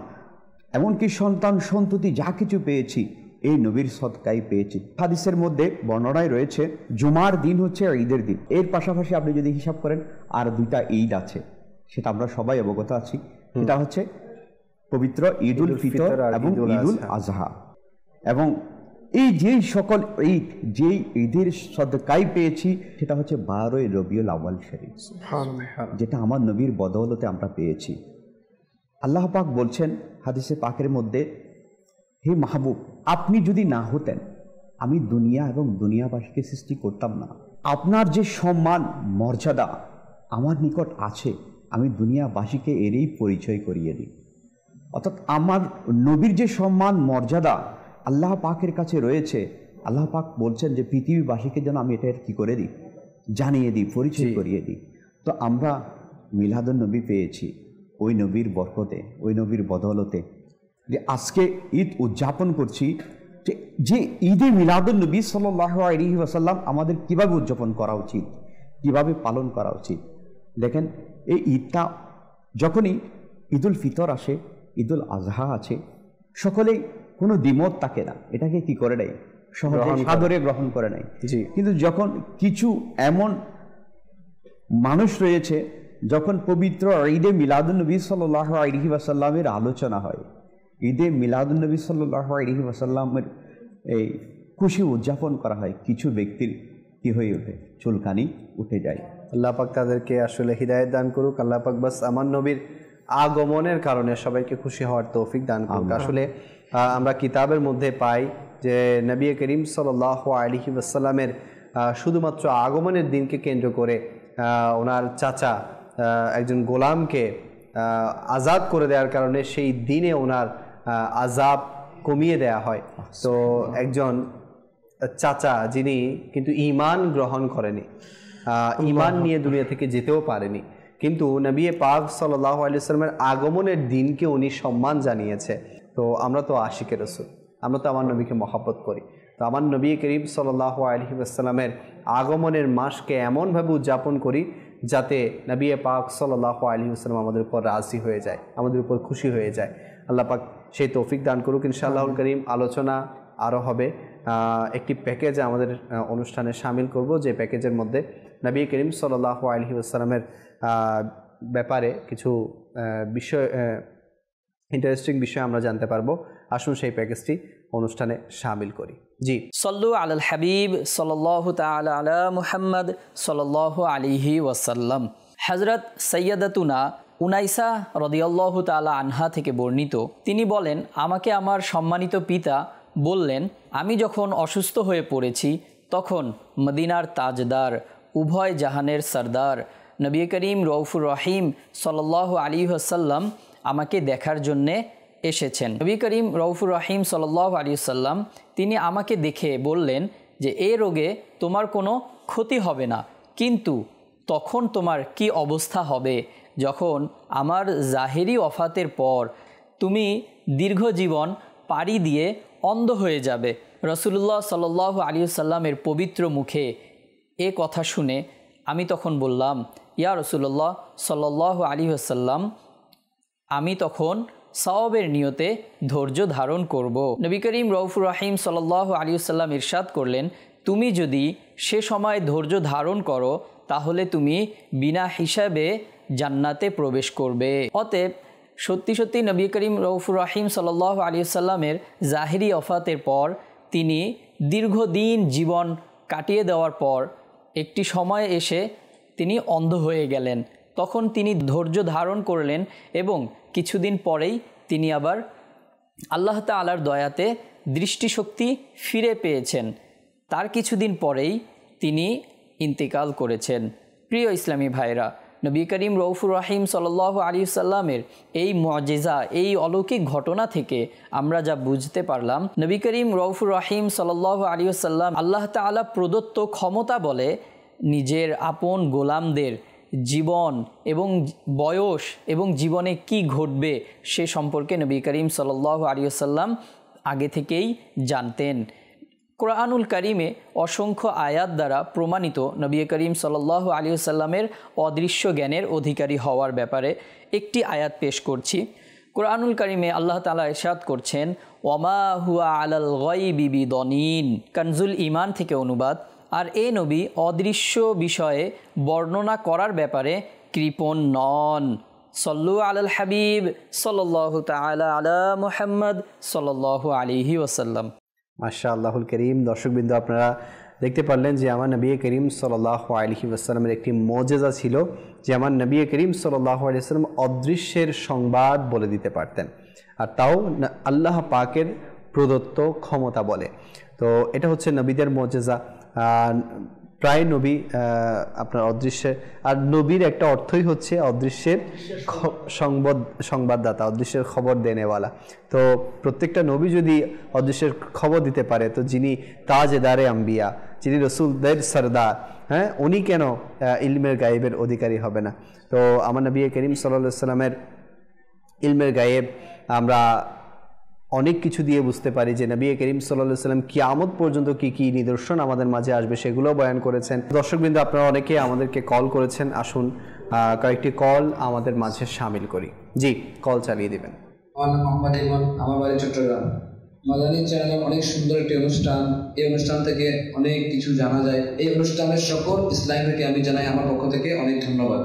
এমনকি সন্তান সন্ততি যা কিছু পেয়েছি এই নবীর সদকায় পেয়েছি। হাদিসের মধ্যে বর্ণনায় রয়েছে জুমার দিন হচ্ছে ঈদের দিন, এর পাশাপাশি আপনি যদি হিসাব করেন আর দুইটা ঈদ আছে, সেটা আমরা সবাই অবগত আছি। এটা হচ্ছে পবিত্র ঈদুল ফিতর এবং ঈদুল আজহা। এবং এই যেই সকল ঈদ, যেই ঈদের সদকায় পেয়েছি সেটা হচ্ছে 12ই রবিউল আউয়াল শরীফ, যেটা আমার নবীর বদৌলতে আমরা পেয়েছি। আল্লাহ পাক বলছেন হাদিসে পাকের মধ্যে, হে মাহবুব, আপনি যদি না হতেন আমি দুনিয়া এবং দুনিয়াবাসীকে সৃষ্টি করতাম না। আপনার যে সম্মান মর্যাদা আমার নিকট আছে, আমি দুনিয়াবাসীকে এরই পরিচয় করিয়ে দিই। অর্থাৎ আমার নবীর যে সম্মান মর্যাদা আল্লাহ পাকের কাছে রয়েছে, আল্লাহ পাক বলছেন যে পৃথিবীবাসীকে যেন আমি এটা কি করে দিই, জানিয়ে দিই, পরিচয় করিয়ে দিই। তো আমরা মিলাদুন নবী পেয়েছি ওই নবীর বরকতে, ওই নবীর বদৌলতে, যে আজকে ঈদ উদযাপন করছি। যে ঈদে মিলাদুন নবী সাল্লাল্লাহু আলাইহি ওয়াসাল্লাম আমাদের কীভাবে উদযাপন করা উচিত, কীভাবে পালন করা উচিত। দেখেন, এই ঈদটা যখনই ঈদুল ফিতর আসে, ঈদুল আজহা আছে, সকলেই কোনো দ্বিমত থাকে না, এটাকে কি করে নেয়, সহজে সাদরে গ্রহণ করে নেয়। কিন্তু যখন কিছু এমন মানুষ রয়েছে, যখন পবিত্র ঈদে মিলাদুন্নবী সাল্লাল্লাহু আলাইহি ওয়াসাল্লামের আলোচনা হয়, ঈদে মিলাদুন্নবী সাল্লাল্লাহু আলাইহি ওয়াসাল্লামের এই খুশি উদযাপন করা হয়, কিছু ব্যক্তির কি হয়ে ওঠে, চুলকানি উঠে যায়। আল্লাহ পাক তাদেরকে আসলে হিদায়াত দান করুক। আল্লাহ পাক বাস আমার নবীর আগমনের কারণে সবাইকে খুশি হওয়ার তৌফিক দান করুক। আসলে আমরা কিতাবের মধ্যে পাই যে নবী করিম সাল্লাল্লাহু আলাইহি ওয়াসাল্লামের শুধুমাত্র আগমনের দিনকে কেন্দ্র করে ওনার চাচা একজন গোলামকে আজাদ করে দেওয়ার কারণে সেই দিনে ওনার আজাব কমিয়ে দেয়া হয়। তো একজন চাচা যিনি কিন্তু ঈমান গ্রহণ করেনি, ঈমান নিয়ে দুনিয়া থেকে যেতেও পারেনি, কিন্তু নবী পাক সাল্লাল্লাহু আলাইহি ওয়াসাল্লামের আগমনের দিনকে উনি সম্মান জানিয়েছে। তো আমরা তো আশিকে রাসূল, আমরা তো আমার নবীকে মহব্বত করি। তো আমার নবী করিম সাল্লাল্লাহু আলাইহি ওয়াসাল্লামের আগমনের মাসকে এমনভাবে উদযাপন করি যাতে নবী পাক সাল্লাল্লাহু আলাইহি ওয়াসাল্লাম আমাদের উপর রাজি হয়ে যায়, আমাদের উপর খুশি হয়ে যায়। আল্লাহ পাক সেই তৌফিক দান করুক। ইনশাআল্লাহুল কারীম আলোচনা আরও হবে। একটি প্যাকেজ আমাদের অনুষ্ঠানে শামিল করব, যে প্যাকেজের মধ্যে নবী করিম সাল্লাল্লাহু আলাইহি ওয়াসাল্লামের ব্যাপারে কিছু বিষয়, ইন্টারেস্টিং বিষয় আমরা জানতে পারবো। আসুন সেই প্যাকেজটি অনুষ্ঠানে শামিল করি। জি, সল্লু আলাল হাবিব সাল্লাল্লাহু তাআলা আলা মুহাম্মদ সাল্লাল্লাহু আলাইহি ওয়াসাল্লাম। হযরত সাইয়্যিদাতুনা উনাইসা রাদিয়াল্লাহু তাআলা আনহা থেকে বর্ণিত, তিনি বলেন, আমাকে আমার সম্মানিত পিতা বললেন, আমি যখন অসুস্থ হয়ে পড়েছি তখন মদিনার তাজদার, উভয় জাহানের সরদার নবী করিম রউফুর রহিম সাল্লাল্লাহু আলাইহি ওয়াসাল্লাম আমাকে দেখার জন্যে এসেছেন। নবী করিম রউফুর রহিম সাল্লাল্লাহু আলাইহি ওয়াসাল্লাম তিনি আমাকে দেখে বললেন যে এ রোগে তোমার কোনো ক্ষতি হবে না, কিন্তু তখন তোমার কি অবস্থা হবে যখন আমার জাহেরি ওফাতের পর তুমি দীর্ঘ জীবন পাড়ি দিয়ে অন্ধ হয়ে যাবে। রাসূলুল্লাহ সাল্লাল্লাহু আলাইহি ওয়াসাল্লামের পবিত্র মুখে এ কথা শুনে আমি তখন বললাম, ইয়া রাসূলুল্লাহ সাল্লাল্লাহু আলাইহি ওয়াসাল্লাম, আমি তখন সওয়াবের নিয়তে ধৈর্য ধারণ করব। নবী করিম রউফুর রহিম সাল্লাল্লাহু আলাইহি ওয়াসাল্লাম ইরশাদ করলেন, তুমি যদি সে সময় ধৈর্য ধারণ করো তাহলে তুমি বিনা হিসাবে জান্নাতে প্রবেশ করবে। অতএব সত্যি সত্যি নবী করিম রউফুর রহিম সাল্লাল্লাহু আলাইহি ওয়াসাল্লামের জাহিরি ওফাতের পর তিনি দীর্ঘদিন জীবন কাটিয়ে দেওয়ার পর একটি সময় এসে তিনি অন্ধ হয়ে গেলেন। তখন তিনি ধৈর্য ধারণ করলেন এবং কিছুদিন পরেই তিনি আবার আল্লাহ তাআলার দয়াতে দৃষ্টিশক্তি ফিরে পেয়েছেন। তার কিছুদিন পরেই তিনি ইন্তেকাল করেছেন। প্রিয় ইসলামী ভাইরা, নবী করিম রউফুর রহিম সাল্লাল্লাহু আলাইহি ওয়াসাল্লামের এই মুআজিজা, এই অলৌকিক ঘটনা থেকে আমরা যা বুঝতে পারলাম, নবী করিম রউফুর রহিম সাল্লাল্লাহু আলাইহি ওয়াসাল্লাম আল্লাহ তাআলা প্রদত্ত ক্ষমতা বলে নিজের আপন গোলামদের জীবন এবং বয়স এবং জীবনে কি ঘটবে সে সম্পর্কে নবী করিম সাল্লাল্লাহু আলাইহি ওয়াসাল্লাম আগে থেকেই জানতেন। কোরআনুল কারিমে অসংখ্য আয়াত দ্বারা প্রমাণিত নবী করিম সাল্লাল্লাহু আলাইহি ওয়াসাল্লামের অদৃশ্য জ্ঞানের অধিকারী হওয়ার ব্যাপারে একটি আয়াত পেশ করছি। কোরআনুল কারিমে আল্লাহ তাআলা ইরশাদ করছেন, ওয়ামা হুয়া আলাল গায়বি বিদনীন, কানজুল ঈমান থেকে অনুবাদ। আর এ নবী অদৃশ্য বিষয়ে বর্ণনা করার ব্যাপারে কৃপণ নন। সল্লু আলাল হাবিব সাল্লাল্লাহু তাআলা আলা মুহাম্মদ সাল্লাল্লাহু আলাইহি ওয়াসাল্লাম। মাশাআল্লাহুল করিম। দর্শকবৃন্দ, আপনারা দেখতে পারলেন যে আমার নবী করিম সাল্লাল্লাহু আলাইহি ওয়াসাল্লামের একটি মুজিজা ছিল যে আমার নবী করিম সাল্লাল্লাহু আলাইহি ওয়াসাল্লাম অদৃশ্যের সংবাদ বলে দিতে পারতেন, আর তাও আল্লাহ পাকের প্রদত্ত ক্ষমতা বলে। তো এটা হচ্ছে নবীদের মুজিজা। প্রায় নবী আপনার অদৃশ্যের, আর নবীর একটা অর্থই হচ্ছে অদৃশ্যের সংবাদদাতা, অদৃশ্যের খবর দেনেওয়ালা। তো প্রত্যেকটা নবী যদি অদৃশ্যের খবর দিতে পারে, তো যিনি তাজদারে আম্বিয়া, যিনি রসুলদের সরদার, হ্যাঁ, উনি কেন ইলমের গায়েবের অধিকারী হবে না? তো আমার নবী করিম সাল্লাল্লাহু আলাইহি ওয়াসাল্লামের ইলমের গায়েব আমরা অনেক কিছু দিয়ে বুঝতে পারি যে নবী করিম সাল্লাল্লাহু আলাইহি ওয়াসাল্লাম কিয়ামত পর্যন্ত কি কি নিদর্শন আমাদের মাঝে আসবে সেগুলো বয়ান করেছেন। দর্শকবৃন্দ, আপনারা অনেকে আমাদেরকে কল করেছেন, আসুন কয়েকটি কল আমাদের মাঝে শামিল করি। জি, কল চালিয়ে দিবেন। আমার নাম মোহাম্মদ ইমন, আমার বাড়ি চট্টগ্রাম। মাদানী চ্যানেলে অনেক সুন্দর একটি অনুষ্ঠান, এই অনুষ্ঠান থেকে অনেক কিছু জানা যায়। এই অনুষ্ঠানের সকল ইসলামীকে আমি জানাই আমার পক্ষ থেকে অনেক ধন্যবাদ।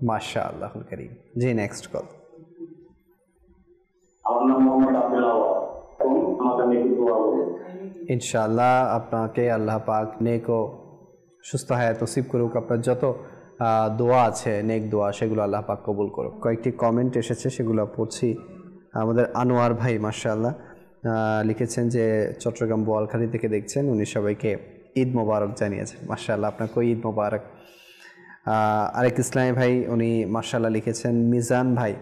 মাশাআল্লাহুল কারীম। জি, নেক্সট কল। আমার নাম মোহাম্মদ আব্দুল আওয়াল। আমাকে নেক দোয়া বলুন। ইনশাআল্লাহ আপনাকে আল্লাহ পাক নেক ও সুস্থ হায়াত নসিব করুক। আপনার যত দোয়া আছে, নেক দোয়া, সেগুলো আল্লাহ পাক কবুল করুক। কয়েকটি কমেন্ট এসেছে, সেগুলো পড়ছি। আমাদের আনোয়ার ভাই মাশাআল্লাহ লিখেছেন যে চট্টগ্রাম বোয়ালখালী থেকে দেখছেন, উনি সবাইকে ঈদ মোবারক জানিয়েছেন। মাশাআল্লাহ, আপনাকেও ঈদ মোবারক। আরেক ইসলামী ভাই উনি মাশাআল্লাহ লিখেছেন। মিজান ভাই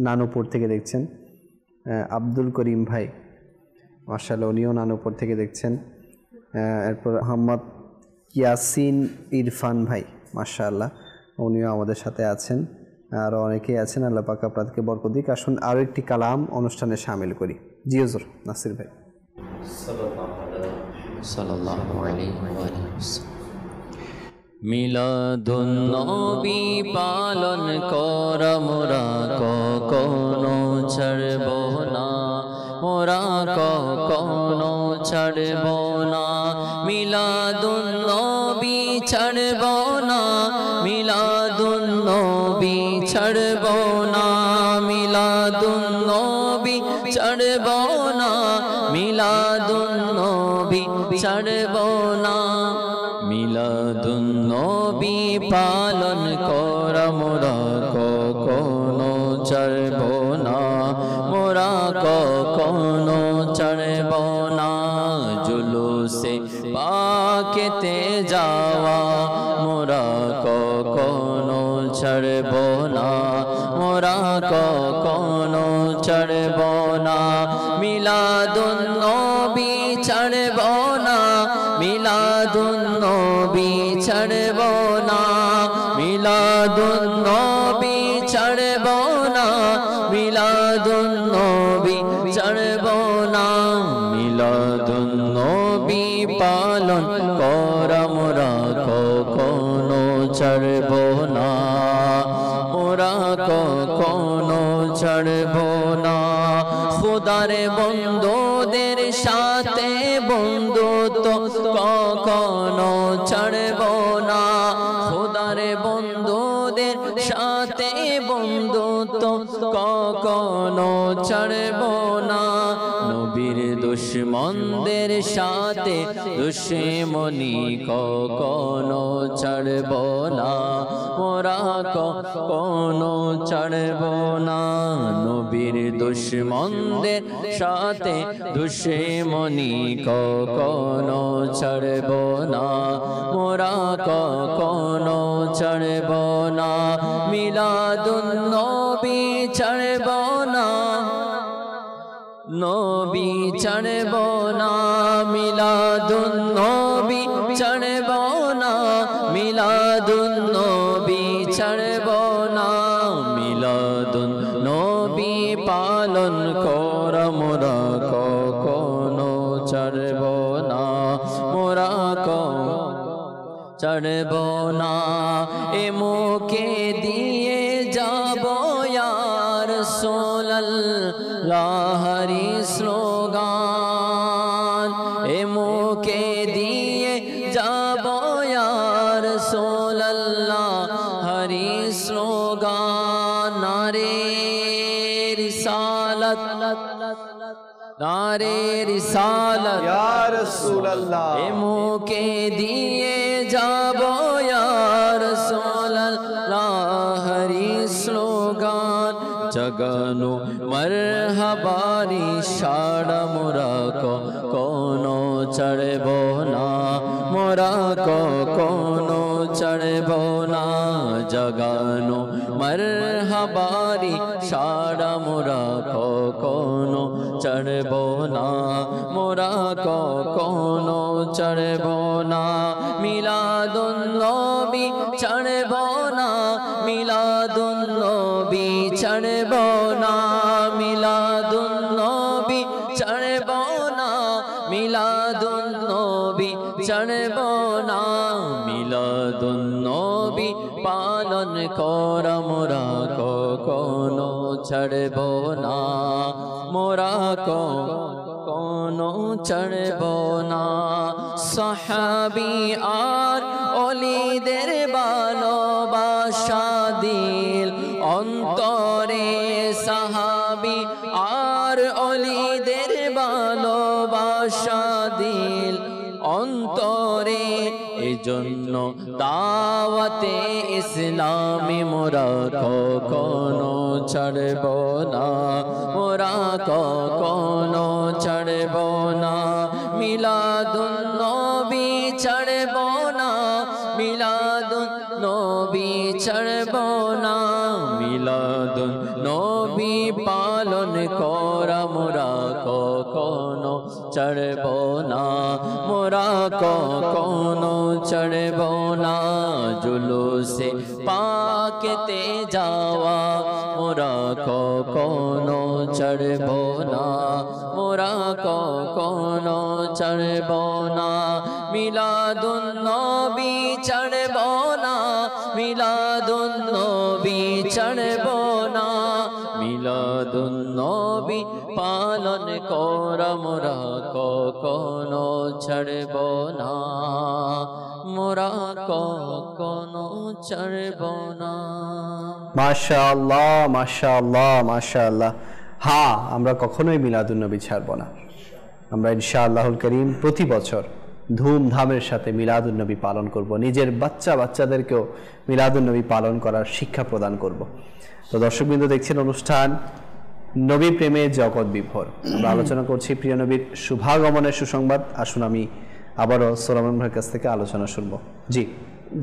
নানুপুর থেকে দেখছেন। আব্দুল করিম ভাই মাশাআল্লাহ উনিও নানুপুর থেকে দেখছেন। এরপর আহমদ ইয়াসিন ইরফান ভাই মাশাআল্লাহ উনিও আমাদের সাথে আছেন। আরও অনেকেই আছেন। আল্লাহ পাক আপনাদেরকে বরকত দিক। আসুন আরও একটি কালাম অনুষ্ঠানে শামিল করি। জি হুজুর, নাসির ভাই। সাল্লাল্লাহু আলাইহি ওয়া সাল্লাম। মিলাদুন নবী পালন কর মোরা কখনো ছাড়ব না, মোরা কখনো ছাড়ব না। মিলাদুন নবী ছাড়ব না, মিলাদুন নবী ছাড়ব না, মিলাদুন নবী ছাড়ব না, মিলাদুন নবী ছাড়ব না। মিলাদুন নবী পালন কর মোরা কখনো ছাড়ব না, মোরা কখনো ছাড়ব না। জুলুসে পাকেতে যাওয়া মোরা কখনো ছাড়ব না, মোরা কখনো ছাড়ব না। মিলাদুন নবী ছাড়ব না, মিলাদুন নবী ছাড়ব না, মিলাদুন নবী ছাড়ব না, মিলাদুন নবী ছাড়ব না। মিলাদুন নবী পালন কর মোরা কখনো ছাড়ব না, মোরা কখনো ছাড়ব না। খোদার বন্ধুদের সাথে বন্ধুত্ব কখনো ছাড়ব না, খোদার বন্ধুদের সাথে বন্ধুত্ব কখনো ছাড়ব না। নবীর দুশমনদের সাথে দুশমনি কখনো ছাড়ব না, মোরা কখনো ছাড়ব না। নবীর দুশমনদের সাথে দুশমনি কখনো ছাড়ব না, মোরা কখনো ছাড়ব না। মিলাদুন নবী ছাড়ব না, নবী ছাড়ব না, মিলাদুন নবী ছাড়ব না, মিলাদুন নবী ছাড়ব না। মিলাদুন নবী পালন কর মোরা কখনো ছাড়ব না, মোরা ছাড়ব না। এ মুখে দিয়ে যাব ইয়া রাসূলুল্লাহ হরি স্লোগান, এ মুখে দিয়ে যাব ইয়া রাসূলুল্লাহ হরি স্লোগান। নারে রিসালাত, নারে রিসালাত ইয়া রাসূলুল্লাহ, এ মুখে দিয়ে যাব ইয়া রাসূলুল্লাহ হরি স্লোগান। জগানো মরহবারি সাড়া মোরা কখনো ছাড়ব না, মোরা কখনো ছাড়ব না। জগানো মরহবারি সাড়া মোরা কখনো ছাড়ব না, মোরা কখনো ছাড়ব না। মিলাদুন নবী ছাড়ব না, মিলাদুন নবী ছাড়ব না, মিলাদুন নবী ছাড়ব না, মিলাদুন নবী ছাড়ব না। মিলাদুন নবী পালন পালন করা মোরা কখনো ছাড়ব না, মোরা কখনো ছাড়ব না। সাহাবী আর ওলিদের ভালোবাসা দিল অন্তরে, সাহাবী আর ওলিদের ভালোবাসা দিল অন্তরে, এজন্য দাওয়াতে ইসলামী মোরা কখনো ছাড়ব না, মোরা কখনো ছাড়ব না। মিলাদুন নবী ছাড়ব না, মিলাদুন নবী ছাড়ব না, মিলাদুন নবী পালন করা মোরা কখনো ছাড়ব না, মোরা কখনো ছাড়ব না। জুলুসে পাকেতে যাওয়া মোরা কখনো ছাড়ব না, মোরা কখনো ছাড়ব না। মিলাদুন নবী ছাড়ব না, মিলাদুন নবী ছাড়ব না, মিলাদুন নবী পালন করা মোরা কখনো ছাড়ব না, মোরা কখনো ছাড়ব না। মাশাআল্লাহ, মাশাআল্লাহ, মাশাআল্লাহ। হ্যাঁ, আমরা কখনোই মিলাদুন নবী ছাড়ব না। আমরা ইনশাআল্লাহুল করিম প্রতি বছর ধুমধামের সাথে মিলাদুন নবী পালন করব, নিজের বাচ্চাদেরকেও মিলাদুন নবী পালন করার শিক্ষা প্রদান করব। তো দর্শকবৃন্দ, দেখছেন অনুষ্ঠান নবী প্রেমে জগৎ বিভোর। আমরা আলোচনা করছি প্রিয় নবীর শুভাগমনের সুসংবাদ। আসুন আমি আবারও সোলাইমান ভাইয়ের কাছ থেকে আলোচনা শুনব। জি,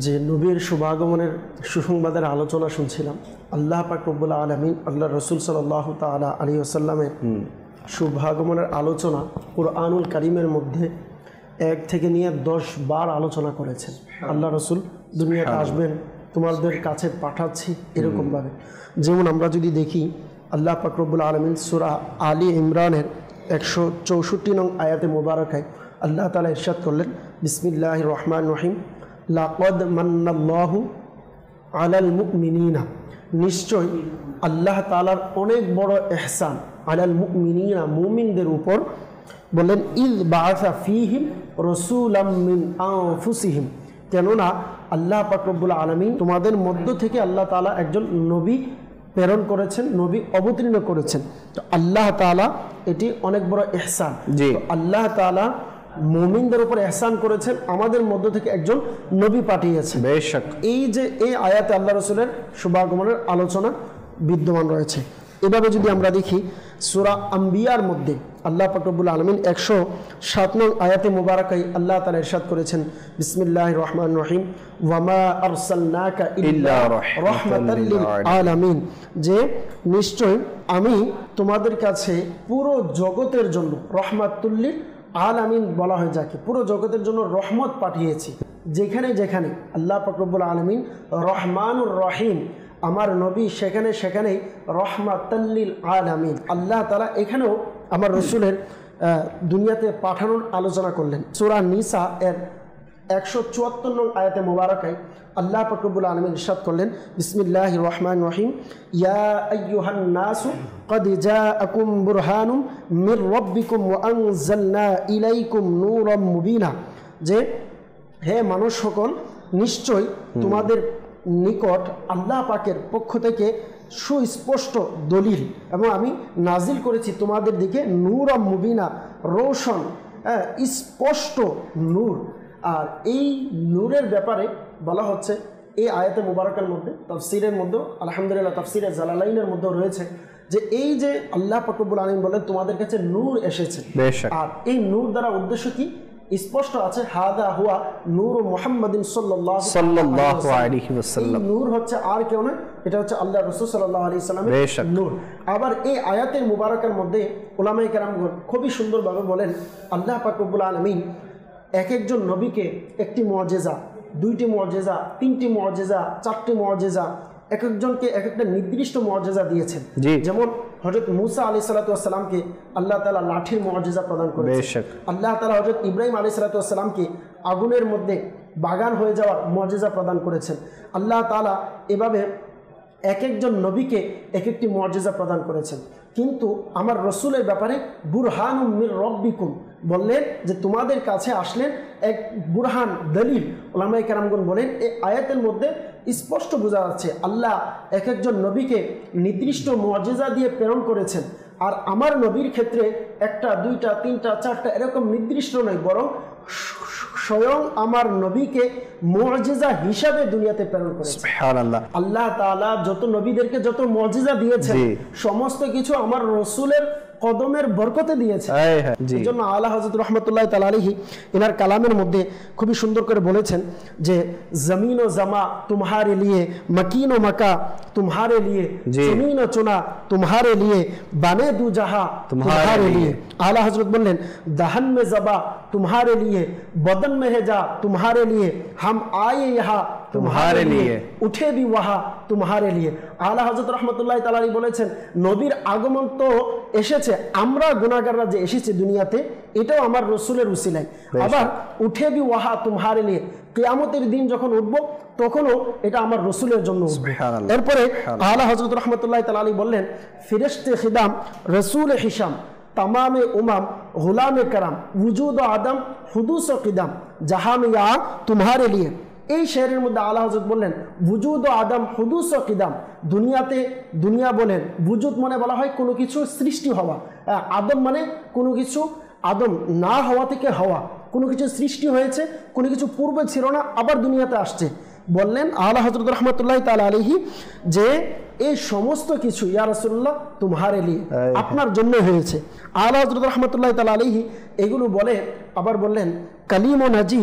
যে নবীর শুভাগমনের সুসংবাদের আলোচনা শুনছিলাম। আল্লাহ পাক রব্বুল আলামিন আল্লাহ রসুল সাল্লাল্লাহু তাআলা আলাইহি ওয়াসাল্লামের শুভাগমনের আলোচনা কুরআনুল কারীমের মধ্যে 1 থেকে নিয়ে 10 বার আলোচনা করেছেন। আল্লাহ রসুল দুনিয়াতে আসবেন, তোমাদের কাছে পাঠাচ্ছি, এরকমভাবে। যেমন আমরা যদি দেখি আল্লাহ পাক রব্বুল আলামিন সূরা আলী ইমরানের 164 নং আয়াতে মুবারাকায় আল্লাহ তাআলা ইরশাদ করলেন, বিসমিল্লাহির রহমানির রহিম, লাকদ মান্নাল্লাহু আলাল মুমিনিনা, নিশ্চয় আল্লাহ তাআলার অনেক বড় ইহসান, আলাল মুমিনিনা, মুমিনদের উপর। বলেন ইয বাআসা ফীহিম রাসূলাম মিন আনফুসিহিম, কেননা আল্লাহ পাক রব্বুল আলামিন তোমাদের মধ্য থেকে আল্লাহ তাআলা একজন নবী প্রেরণ করেছেন, নবী অবতীর্ণ করেছেন। তো আল্লাহ তাআলা এটি অনেক বড় ইহসান। আল্লাহ তাআলা মুমিনদের উপর ইহসান করেছেন, আমাদের মধ্য থেকে একজন নবী পাঠিয়েছেন। এই যে এই আয়াতে আল্লাহ রাসূলের শুভাগমনের আলোচনা বিদ্যমান রয়েছে। এভাবে যদি আমরা দেখি সূরা আম্বিয়ার মধ্যে আল্লাহ পাক রব্বুল আলামিন 107 নং আয়াতে মুবারাকায় আল্লাহ তাআলা ইরশাদ করেছেন, বিসমিল্লাহির রহমানির রহিম, ওয়ামা আরসালনাকা ইল্লা রাহমাতাল লিল আলামিন, যে নিশ্চয় আমি তোমাদের কাছে পুরো জগতের জন্য, রহমাতুল লিল আলামিন বলা হয় যাকে, পুরো জগতের জন্য রহমত পাঠিয়েছি। যেখানে যেখানে আল্লাহ পাক রব্বুল আলামিন রহমানুর রহিম, আমার নবী সেখানে সেখানেই রহমাতাল লিল আলামিন। আল্লাহ তাআলা এখানেও আমার রসুলের দুনিয়াতে পাঠানোর আলোচনা করলেন। সূরা নিসা এর 174 নং আয়াতে মুবারাকায় আল্লাহ পাক রব্বুল আলামিন ইরশাদ করলেন, বিসমিল্লাহির রহমানির রহিম, ইয়া আইয়ুহান নাসু ক্বাদ জাআকুম বুরহানুম মির রাব্বিকুম ওয়া আনজালনা ইলাইকুম নূরাম মুবিনা, যে হে মানুষ সকল, নিশ্চয় তোমাদের নিকট আল্লাহ পাকের পক্ষ থেকে সুস্পষ্ট দলিল এবং আমি নাজিল করেছি তোমাদের দিকে নূরাম মুবিনা, রোশন, স্পষ্ট নূর। আর এই নূরের ব্যাপারে বলা হচ্ছে এই আয়াতে মুবারাকার মধ্যে, তাফসীরের মধ্যে আলহামদুলিল্লাহ তাফসীরে জালালাইনের মধ্যে রয়েছে যে এই যে আল্লাহ পাক রব্বুল আলামিন বলেন তোমাদের কাছে নূর এসেছে, আর এই নূর দ্বারা উদ্দেশ্য কি স্পষ্ট আছে, হাদা হুয়া নূর মুহাম্মাদিন সাল্লাল্লাহু আলাইহি ওয়াসাল্লাম। নূর হচ্ছে আর কেউ নয়, এটা হচ্ছে আল্লাহ রাসূল সাল্লাল্লাহু আলাইহি ওয়াসাল্লামের নূর। আবার এই আয়াতের মুবারাকার মধ্যে উলামায়ে কেরামগণ খুবই সুন্দরভাবে বলেন, আল্লাহ পাক রব্বুল আলামিন এক একজন নবীকে একটি মুআজিজা, 2টি মুআজিজা, 3টি মুআজিজা, 4টি মুআজিজা, এক একজনকে এক একটা নির্দিষ্ট মুআজিজা দিয়েছেন। যেমন হযরত মূসা আলাইহিস সালাতু ওয়াস সালামকে আল্লাহ তাআলা লাঠির মুআজিজা প্রদান করেছেন। আল্লাহ তাআলা হযরত ইব্রাহিম আলাইহিস সালাতু ওয়াস সালামকে আগুনের মধ্যে বাগান হয়ে যাওয়ার মুআজিজা প্রদান করেছেন। আল্লাহ তাআলা এভাবে এক একজন নবীকে এক একটি মুআজিজা প্রদান করেছেন। কিন্তু আমার রসুলের ব্যাপারে বুরহানুম মির রব্বিকুম বললেন যে তোমাদের কাছে আসলেন এক বুরহান দলিল। উলামায়ে কেরামগণ বলেন এই আয়াতের মধ্যে স্পষ্ট বোঝা যাচ্ছে আল্লাহ এক একজন নবীকে নির্দিষ্ট মুআজিজা দিয়ে প্রেরণ করেছেন। আর আমার নবীর ক্ষেত্রে একটা, দুইটা, তিনটা, চারটা এরকম নির্দিষ্ট নয়, বরং স্বয়ং আমার নবীকে মুআজিজা হিসাবে দুনিয়াতে প্রেরণ করেছেন। সুবহানাল্লাহ। আল্লাহ তাআলা যত নবীদেরকে যত মুআজিজা দিয়েছেন সমস্ত কিছু আমার রসুলের কদমের বরকতে দিয়েছে। এই জন্য আলা হযরত রাহমাতুল্লাহি তাআলা আলাইহি ইনার কালামের মধ্যে খুবই সুন্দর করে বলেছেন যে জমিন ও জামা तुम्हारे लिए मकीन ও মাকা तुम्हारे लिए জমিন ও চুনা तुम्हारे लिए বানে দু জাহা तुम्हारे लिए। आला हजरत बोलें दहन में जबा तुम्हारे लिए बदन में है जा तुम्हारे लिए हम आए यहाँ तुम्हारे लिए उठे भी वहाँ तुम्हारे लिए। आला हजरत रहमतुल्लाह ताआला अलैहि বলেছেন নবীর আগমন তো এসেছে, আমরা গুনাহগাররা যে এসেছি দুনিয়াতে এটাও আমার রাসূলের উসিলায়, আবার উঠে भी वहाँ तुम्हारे लिए কিয়ামতের দিন যখন উঠব তখনও এটা আমার রাসূলের জন্য উঠবে। এরপরে আলা হযরত রাহমাতুল্লাহ তাআলা আলাইহি বললেন ফেরেশতে খিদাম রাসূল হিশাম तमाम उमम गुलाम करम वजूद आदम हुदूस किदम जहां में या तुम्हारे लिए। এই শেরের মধ্যে আলা হযরত বললেন वजूद आदम हुदूस किदम দুনিয়াতে দুনিয়া বলেন वजूद মানে বলা হয় কোনো কিছু সৃষ্টি হওয়া, আদম মানে কোনো কিছু আদম না হওয়া থেকে হওয়া, কোনো কিছু সৃষ্টি হয়েছে, কোনো কিছু পূর্বে ছিল না আবার দুনিয়াতে আসছে। বললেন আলা হযরত রাহমাতুল্লাহি তাআলা আলাইহি যে এই সমস্ত কিছু ইয়া রাসূলুল্লাহ তোমারে লিয়ে আপনার জন্য হয়েছে। আলা হযরত রাহমাতুল্লাহি তাআলা আলাইহি এগুলো বলে আবার বললেন কালিম ও নাজি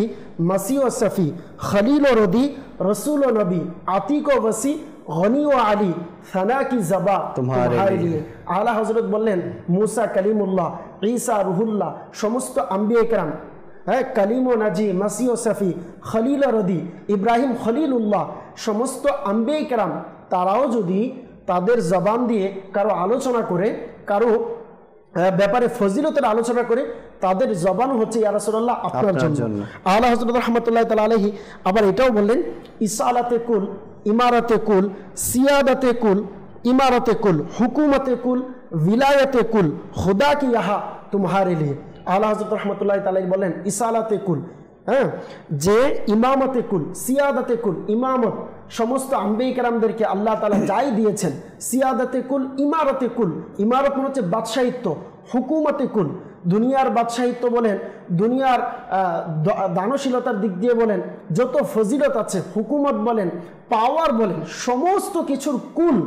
মাসি ও সফি খলিল ও রদি রসুল ও নবী আতিক ও ওয়াসি গনি ও আলী সানা কি জবা তোমারে লিয়ে। আলা হযরত বললেন মুসা কালিমুল্লাহ, ঈসা রুহুল্লাহ, সমস্ত আম্বিয়া কেরাম, কালিম ও নাজি মাসি ও সফি খলিল রদি ইব্রাহিম খলিলুল্লাহ, সমস্ত আম্বিয়া কেরাম তারাও যদি তাদের জবান দিয়ে কারো আলোচনা করে, কারো ব্যাপারে ফজিলতের আলোচনা করে, তাদের জবান হচ্ছে ইয়া রাসূলুল্লাহ আপনার জন্য। আলা হযরত রাহমাতুল্লাহি তাআলা আলাইহি আবার এটাও বললেন ইসালাতে কুল ইমারতে কুল সিয়াদাতে কুল ইমারতে কুল হুকুমতে কুল विलायते कुल खुदा की यहाँ तुम्हारे लिए। आला हज़रत रहमतुल्लाहि ताला বলেন ইসালাতে কুল, হ্যাঁ, যে ইমামতে কুল সিয়াদাতে কুল ইমামত সমস্ত আম্বিয়া কেরামদেরকে আল্লাহ তাআলা যাই দিয়েছেন, সিয়াদাতে কুল ইমারতে কুল, ইমারত মানে হচ্ছে বাদশাহিত্ব, হুকুমতে কুল দুনিয়ার বাদশাহিত্ব বলেন, দুনিয়ার দানশীলতার দিক দিয়ে বলেন, যত ফজিলত আছে হুকুমত বলেন, পাওয়ার বলেন, সমস্ত কিছুর কুল,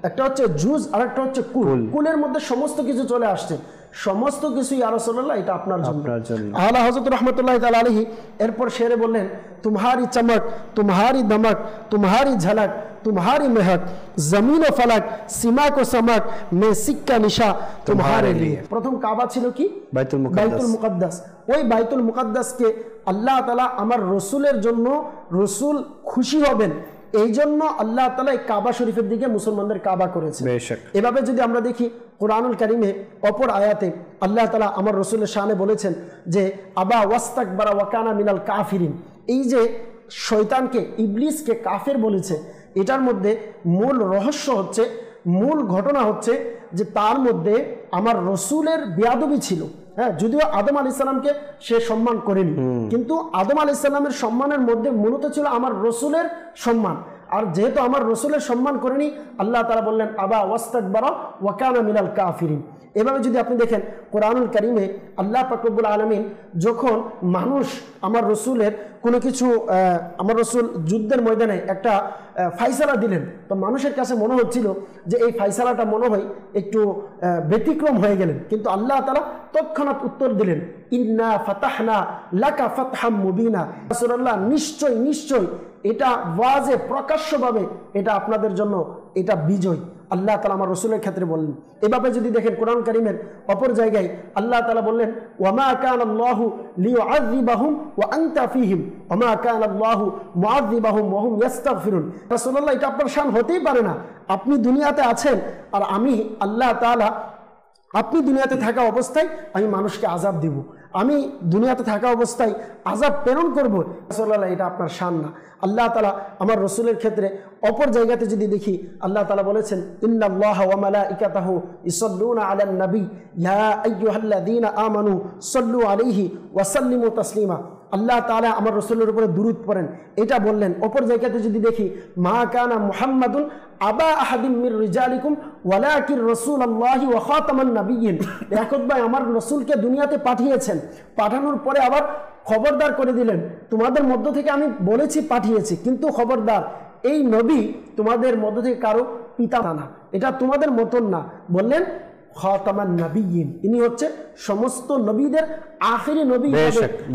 একটা হচ্ছে জুজ আর একটা হচ্ছে কুল, কুলের মধ্যে সমস্ত কিছু চলে আসছে, সমস্ত কিছু ইয়া রাসূলুল্লাহ এটা আপনার জন্য। আলা হযরত রাহমাতুল্লাহি তাআলা আলাইহি এরপর শেরে বললেন तुम्हारी चमक तुम्हारी दमक तुम्हारी झलक तुम्हारी महक जमीन ও फलक सीमा को समक में सिक्का निशा तुम्हारे लिए। প্রথম কাবা ছিল কি বাইতুল মুকদ্দাস, ওই বাইতুল মুকদ্দাসকে আল্লাহ তাআলা আমার রাসূলের জন্য, রাসূল খুশি হবেন এই জন্য আল্লাহ তাআলা এই কাবা শরীফের দিকে মুসলমানদের কাবা করেছে। এভাবে যদি আমরা দেখি কুরআনুল কারীমে অপর আয়াতে আল্লাহ তাআলা আমার রাসূলের শানে বলেছেন যে আবা ওয়াস্তাকবারা ওয়া কানা মিনাল কাফিরিন। এই যে শয়তানকে ইবলিসকে কাফের বলেছে, এটার মধ্যে মূল রহস্য হচ্ছে, মূল ঘটনা হচ্ছে যে তার মধ্যে আমার রাসূলের বেয়াদবি ছিল। হ্যাঁ, যদিও আদম আলাইহিস সালামকে সে সম্মান করেনি, কিন্তু আদম আলাইহিস সালামের সম্মানের মধ্যে মূলত ছিল আমার রাসূলের সম্মান। আর যেহেতু আমার রাসূলের সম্মান করেনি, আল্লাহ তাআলা বললেন আবা ওয়াস্তাকবারা ওয়া কানা মিনাল কাফিরিন। এভাবে যদি আপনি দেখেন কোরআনুল কারীমে আল্লাহ পাক রব্বুল আলামিন যখন মানুষ আমার রাসূলের কোনো কিছু, আমার রাসূল যুদ্ধের ময়দানে একটা ফাইসালা দিলেন, তো মানুষের কাছে মনে হচ্ছিল যে এই ফাইসালাটা মনে হয় একটু ব্যতিক্রম হয়ে গেলেন, কিন্তু আল্লাহ তাআলা তৎক্ষণাৎ উত্তর দিলেন ইন্না ফাতাহনা লাকা ফাতহাম মুবিনা। রাসূলুল্লাহ নিশ্চয় নিশ্চয় এটা ওয়াজে প্রকাশ্যভাবে এটা আপনাদের জন্য এটা বিজয়, আল্লাহ তাআলা আমার রাসূলের ক্ষেত্রে বললেন। এভাবে যদি দেখেন কোরআন কারীমের অপর জায়গায় আল্লাহ তাআলা বললেন ওয়ামা কানাল্লাহু লিয়ুআযিবাহুম ওয়া আনতা ফীহিম ওয়ামা কানাল্লাহু মুআযিবাহুম ওয়া হুম ইস্তাগফিরুন। রাসূলুল্লাহ এটা আপনার শান হতেই পারে না, আপনি দুনিয়াতে আছেন আর আমি আল্লাহ তাআলা আপনি দুনিয়াতে থাকা অবস্থায় আমি মানুষকে আযাব দিব, আমি দুনিয়াতে থাকা অবস্থায় আযাব প্রেরণ করব, রাসূলুল্লাহ এটা আপনার শান না। আল্লাহ তাআলা আমার রসুলের ক্ষেত্রে অপর জায়গাতে যদি দেখি, আল্লাহ তাআলা বলেছেন ইন্নাল্লাহা ওয়া মালাইকাতাহু ইউসাল্লুনা আলান নবী ইয়া আইয়ুহাল্লাযীনা আমানু সাল্লু আলাইহি ওয়া সাল্লিমু তাসলিমা। আল্লাহ তাআলা আমার রসুলের উপরে দুরূদ পড়েন, এটা বললেন। অপর জায়গাতে যদি দেখি, মা কানা মুহাম্মাদুন আবা আহাদিম মির রিজালিকুম ওয়ালাকিন রাসূলুল্লাহি ওয়া খাতামান নাবিয়্যিন। ইয়াকুব ভাই আমার রসুলকে দুনিয়াতে পাঠিয়েছেন, পাঠানোর পরে আবার খবরদার করে দিলেন, তোমাদের মধ্য থেকে আমি বলেছি পাঠিয়েছি, কিন্তু খবরদার এই নবী তোমাদের মধ্য থেকে কারো পিতা না, এটা তোমাদের মতন না। বললেন খাতামান নাবিয়্যিন, ইনি হচ্ছে সমস্ত নবীদের আখেরি নবী,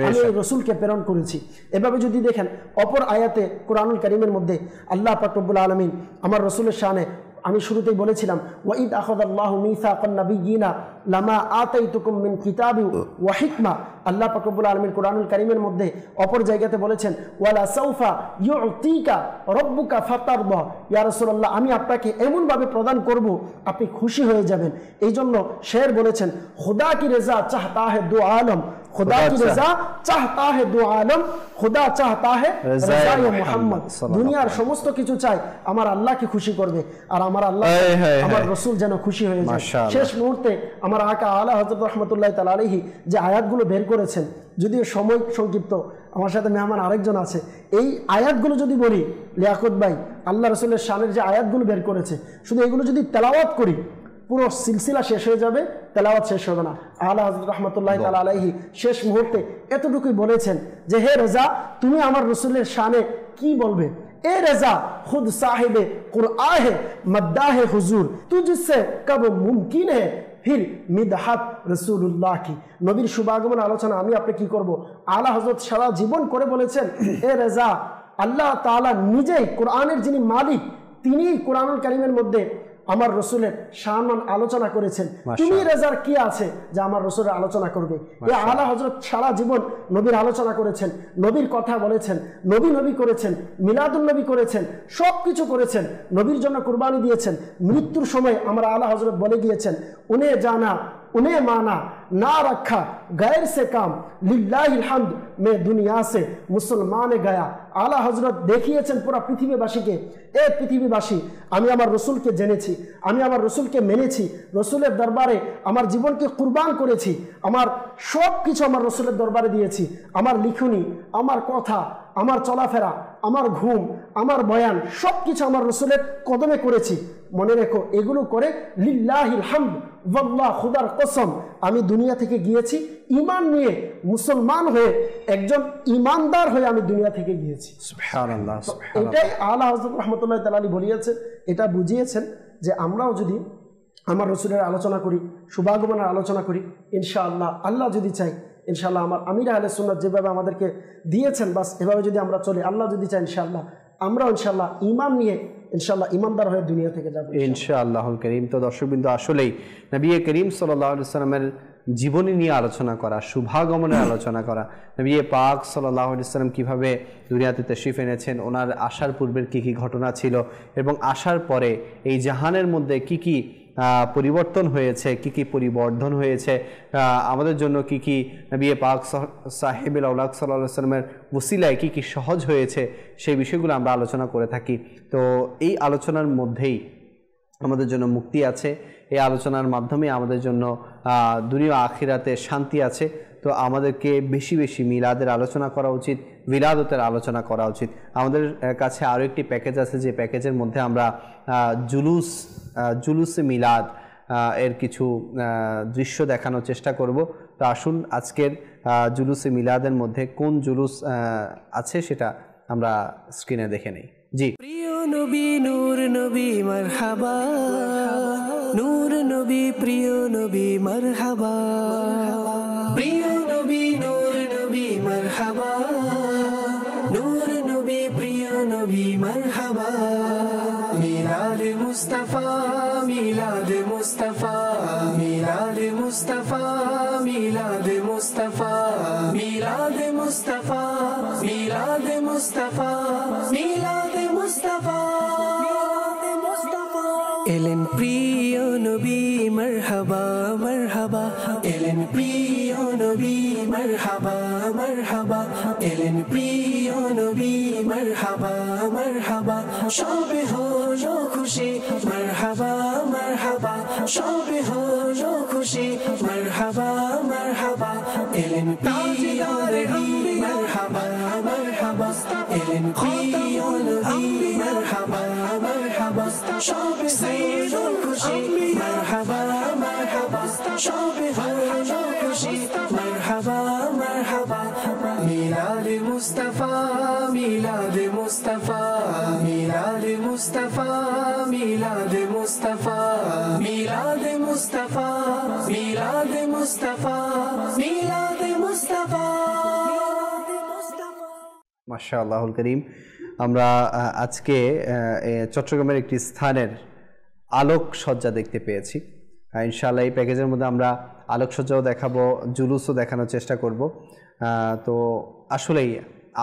আমি রসুলকে প্রেরণ করেছি। এভাবে যদি দেখেন অপর আয়াতে কোরআনুল কারীমের মধ্যে আল্লাহ পাক রব্বুল আলামিন আমার রসুলের শানে, আমি শুরুতেই বলেছিলাম ওয়াইদ আখাযাল্লাহু মিসাকান নাবিয়্যিনা লামা আতাইতুকুম মিন কিতাবি ওয়া হিকমা। আল্লাহ পাক রব্বুল আলামিন কোরআনুল কারীমের মধ্যে অপর জায়গাতে বলেছেন ওয়ালা সাউফা ইউতিকা রাব্বুকা ফাতারদা, ইয়া রাসূলুল্লাহ আমি আপনাকে এমন ভাবে প্রদান করব আপনি খুশি হয়ে যাবেন। এই জন্য শের বলেছেন খুদা কি রেজা চাহতা হে দো আলম, खुदा की रजा चाहता है दो आलम, खुदा चाहता है रज़ाए मुहम्मद। দুনিয়ার সমস্ত কিছু চাই আমার আল্লাহকে খুশি করবে, আর আমার আল্লাহ আমার রাসূল যেন খুশি হয়ে যায়। শেষ মুহূর্তে আমার আকা আলা হযরত রাহমাতুল্লাহি তাআলা আলাইহি যে আয়াতগুলো বের করেছেন, যদিও সময় সংক্ষিপ্ত, আমার সাথে মেহমান আরেকজন আছে, এই আয়াতগুলো যদি বলি লিয়াকত ভাই আল্লাহ রাসূলের শানের যে আয়াতগুলো বের করেছে, শুধু এগুলো যদি তেলাওয়াত করি পুরো সিলসিলা শেষ হয়ে যাবে, তেলাওয়াত শেষ হবে না। আলা হযরত রাহমাতুল্লাহি তাআলা আলাইহি শেষ মুহূর্তে এতটুকুই বলেছেন যে হে রেজা তুমি আমার রসুলের শানে কি বলবে, এ রেজা খুদ সাহিবে কুরআন হে মদ্দাহ হুজুর তুঝসে কব মুমকিন হে ফির মিদহাত রাসূলুল্লাহ কি। নবীর শুভাগমন আলোচনা আমি আপনি কি করব, আলা হযরত সারা জীবন করে বলেছেন এ রেজা আল্লাহ তাআলা নিজেই কোরআনের যিনি মালিক তিনি কোরআনুল কারীমের মধ্যে আমার রসুলের শান আলোচনা করেছেন, তুমি রেজার কি আছে যে আমার রসুলের আলোচনা করবে। এ আলা হযরত সারা জীবন নবীর আলোচনা করেছেন, নবীর কথা বলেছেন, নবী করেছেন, মিলাদুন নবী করেছেন, সব কিছু করেছেন, নবীর জন্য কুরবানি দিয়েছেন। মৃত্যুর সময় আমার আলা হযরত বলে গিয়েছেন উনে জানা উনে মানা না রখা গैर से काम লিল্লাহিল হামদ মে দুনিয়া সে মুসলমান গয়া। আলা হযরত দেখিয়েছেন পুরো পৃথিবীবাসীকে, এ পৃথিবীবাসী আমি আমার রসুলকে জেনেছি, আমি আমার রসুলকে মেনেছি, রসুলের দরবারে আমার জীবনকে কুরবান করেছি, আমার সব কিছু আমার রসুলের দরবারে দিয়েছি, আমার লিখনি, আমার কথা, আমার চলাফেরা, আমার ঘুম, আমার বয়ান সব কিছু আমার রসুলের কদমে করেছি। মনে রেখো এগুলো করে লিল্লাহিল হামদ ওয়াল্লাহ খুদার কসম আমি দুনিয়া থেকে গিয়েছি ঈমান নিয়ে, মুসলমান হয়ে একজন ঈমানদার হয়ে আমি দুনিয়া থেকে গিয়েছি। সুবহানাল্লাহ, এটাই আলা হযরত রাহমাতুল্লাহি তাআলা আলাইহি বলিয়েছেন, এটা বুঝিয়েছেন যে আমরাও যদি আমার রসুলের আলোচনা করি, শুভাগমনের আলোচনা করি, ইনশাআল্লাহ আল্লাহ যদি চাই ইনশাআল্লাহ আমার আমির আহলে সুন্নাত যেভাবে আমাদেরকে দিয়েছেন বাস এভাবে যদি আমরা চলি, আল্লাহ যদি চাই ইনশাআল্লাহ আমরাও ইনশাআল্লাহ ঈমান নিয়ে ইনশাআল্লাহ ঈমানদার হয়ে দুনিয়া থেকে যাব ইনশাআল্লাহুল কারীম। তো দর্শকবৃন্দ আসলেই নবী করিম সাল্লাল্লাহু আলাইহি ওয়াসাল্লামের জীবনী নিয়ে আলোচনা করা, শুভাগমনের আলোচনা করা, নবী পাক সাল্লাল্লাহু আলাইহি ওয়াসাল্লাম কীভাবে দুনিয়াতে তাশরিফ এনেছেন, ওনার আসার পূর্বের কী কী ঘটনা ছিল এবং আসার পরে এই জাহানের মধ্যে কি কি পরিবর্তন হয়েছে, কি কি পরিবর্ধন হয়েছে, আমাদের জন্য কি কি নবী পাক সাহেবুল আউলাদ সাল্লাল্লাহু আলাইহি ওয়াসাল্লামের ওসিলায় কি কি সহজ হয়েছে সেই বিষয়গুলো আমরা আলোচনা করে থাকি। তো এই আলোচনার মধ্যেই আমাদের জন্য মুক্তি আছে, এই আলোচনার মাধ্যমে আমাদের জন্য দুনিয়া আখিরাতে শান্তি আছে। তো আমাদেরকে বেশি বেশি মিলাদের আলোচনা করা উচিত, বিলাদতের আলোচনা করা উচিত। আমাদের কাছে আরও একটি প্যাকেজ আছে, যে প্যাকেজের মধ্যে আমরা জুলুসে মিলাদ এর কিছু দৃশ্য দেখানোর চেষ্টা করব। তো আসুন আজকের জুলুসে মিলাদের মধ্যে কোন জুলুস আছে সেটা আমরা স্ক্রিনে দেখে নেই। জি, প্রিয় নবী নূর নবী মারহাবা, নূর নবী প্রিয় নবী মারহাবা, প্রিয় নবী নূর নবী মারহাবা, নূর নবী প্রিয় নবী মারহাবা। মিলাদ মুস্তাফা মিলাদ মুস্তাফা মিলাদ মুস্তাফা মিলাদ মুস্তাফা মিলাদ মুস্তাফা মিলাদ মুস্তাফা মিলাদ মুস্তাফা এলেন প্রিয় নবী মারহাবা মারহাবা, এলেন প্রিয় নবী মারহাবা মারহাবা, এলেন প্রিয় নবী মারহাবা মারহাবা, সবে হলো খুশি মারহাবা মারহাবা, সবে হলো খুশি মারহাবা মারহাবা, এলেন প্রিয় নবী মারহাবা মারহাবা, এলেন প্রিয় নবী মারহাবা মারহাবা, সবে হলো খুশি মারহাবা মারহাবা, সবে হলো খুশি মারহাবা মারহাবা, মিলাদে মুস্তাফা মিলাদে মুস্তাফা, মিলাদে মুস্তাফা মিলাদে মুস্তাফা, মিলাদে মুস্তাফা মিলাদে মুস্তাফা, মিলাদে মুস্তাফা। মাশাআল্লাহুল করিম। আমরা আজকে চট্টগ্রামের একটি স্থানের আলোকসজ্জা দেখতে পেয়েছি। ইনশাআল্লাহ এই প্যাকেজের মধ্যে আমরা আলোকসজ্জাও দেখাবো, জুলুসও দেখানোর চেষ্টা করব। তো আসলেই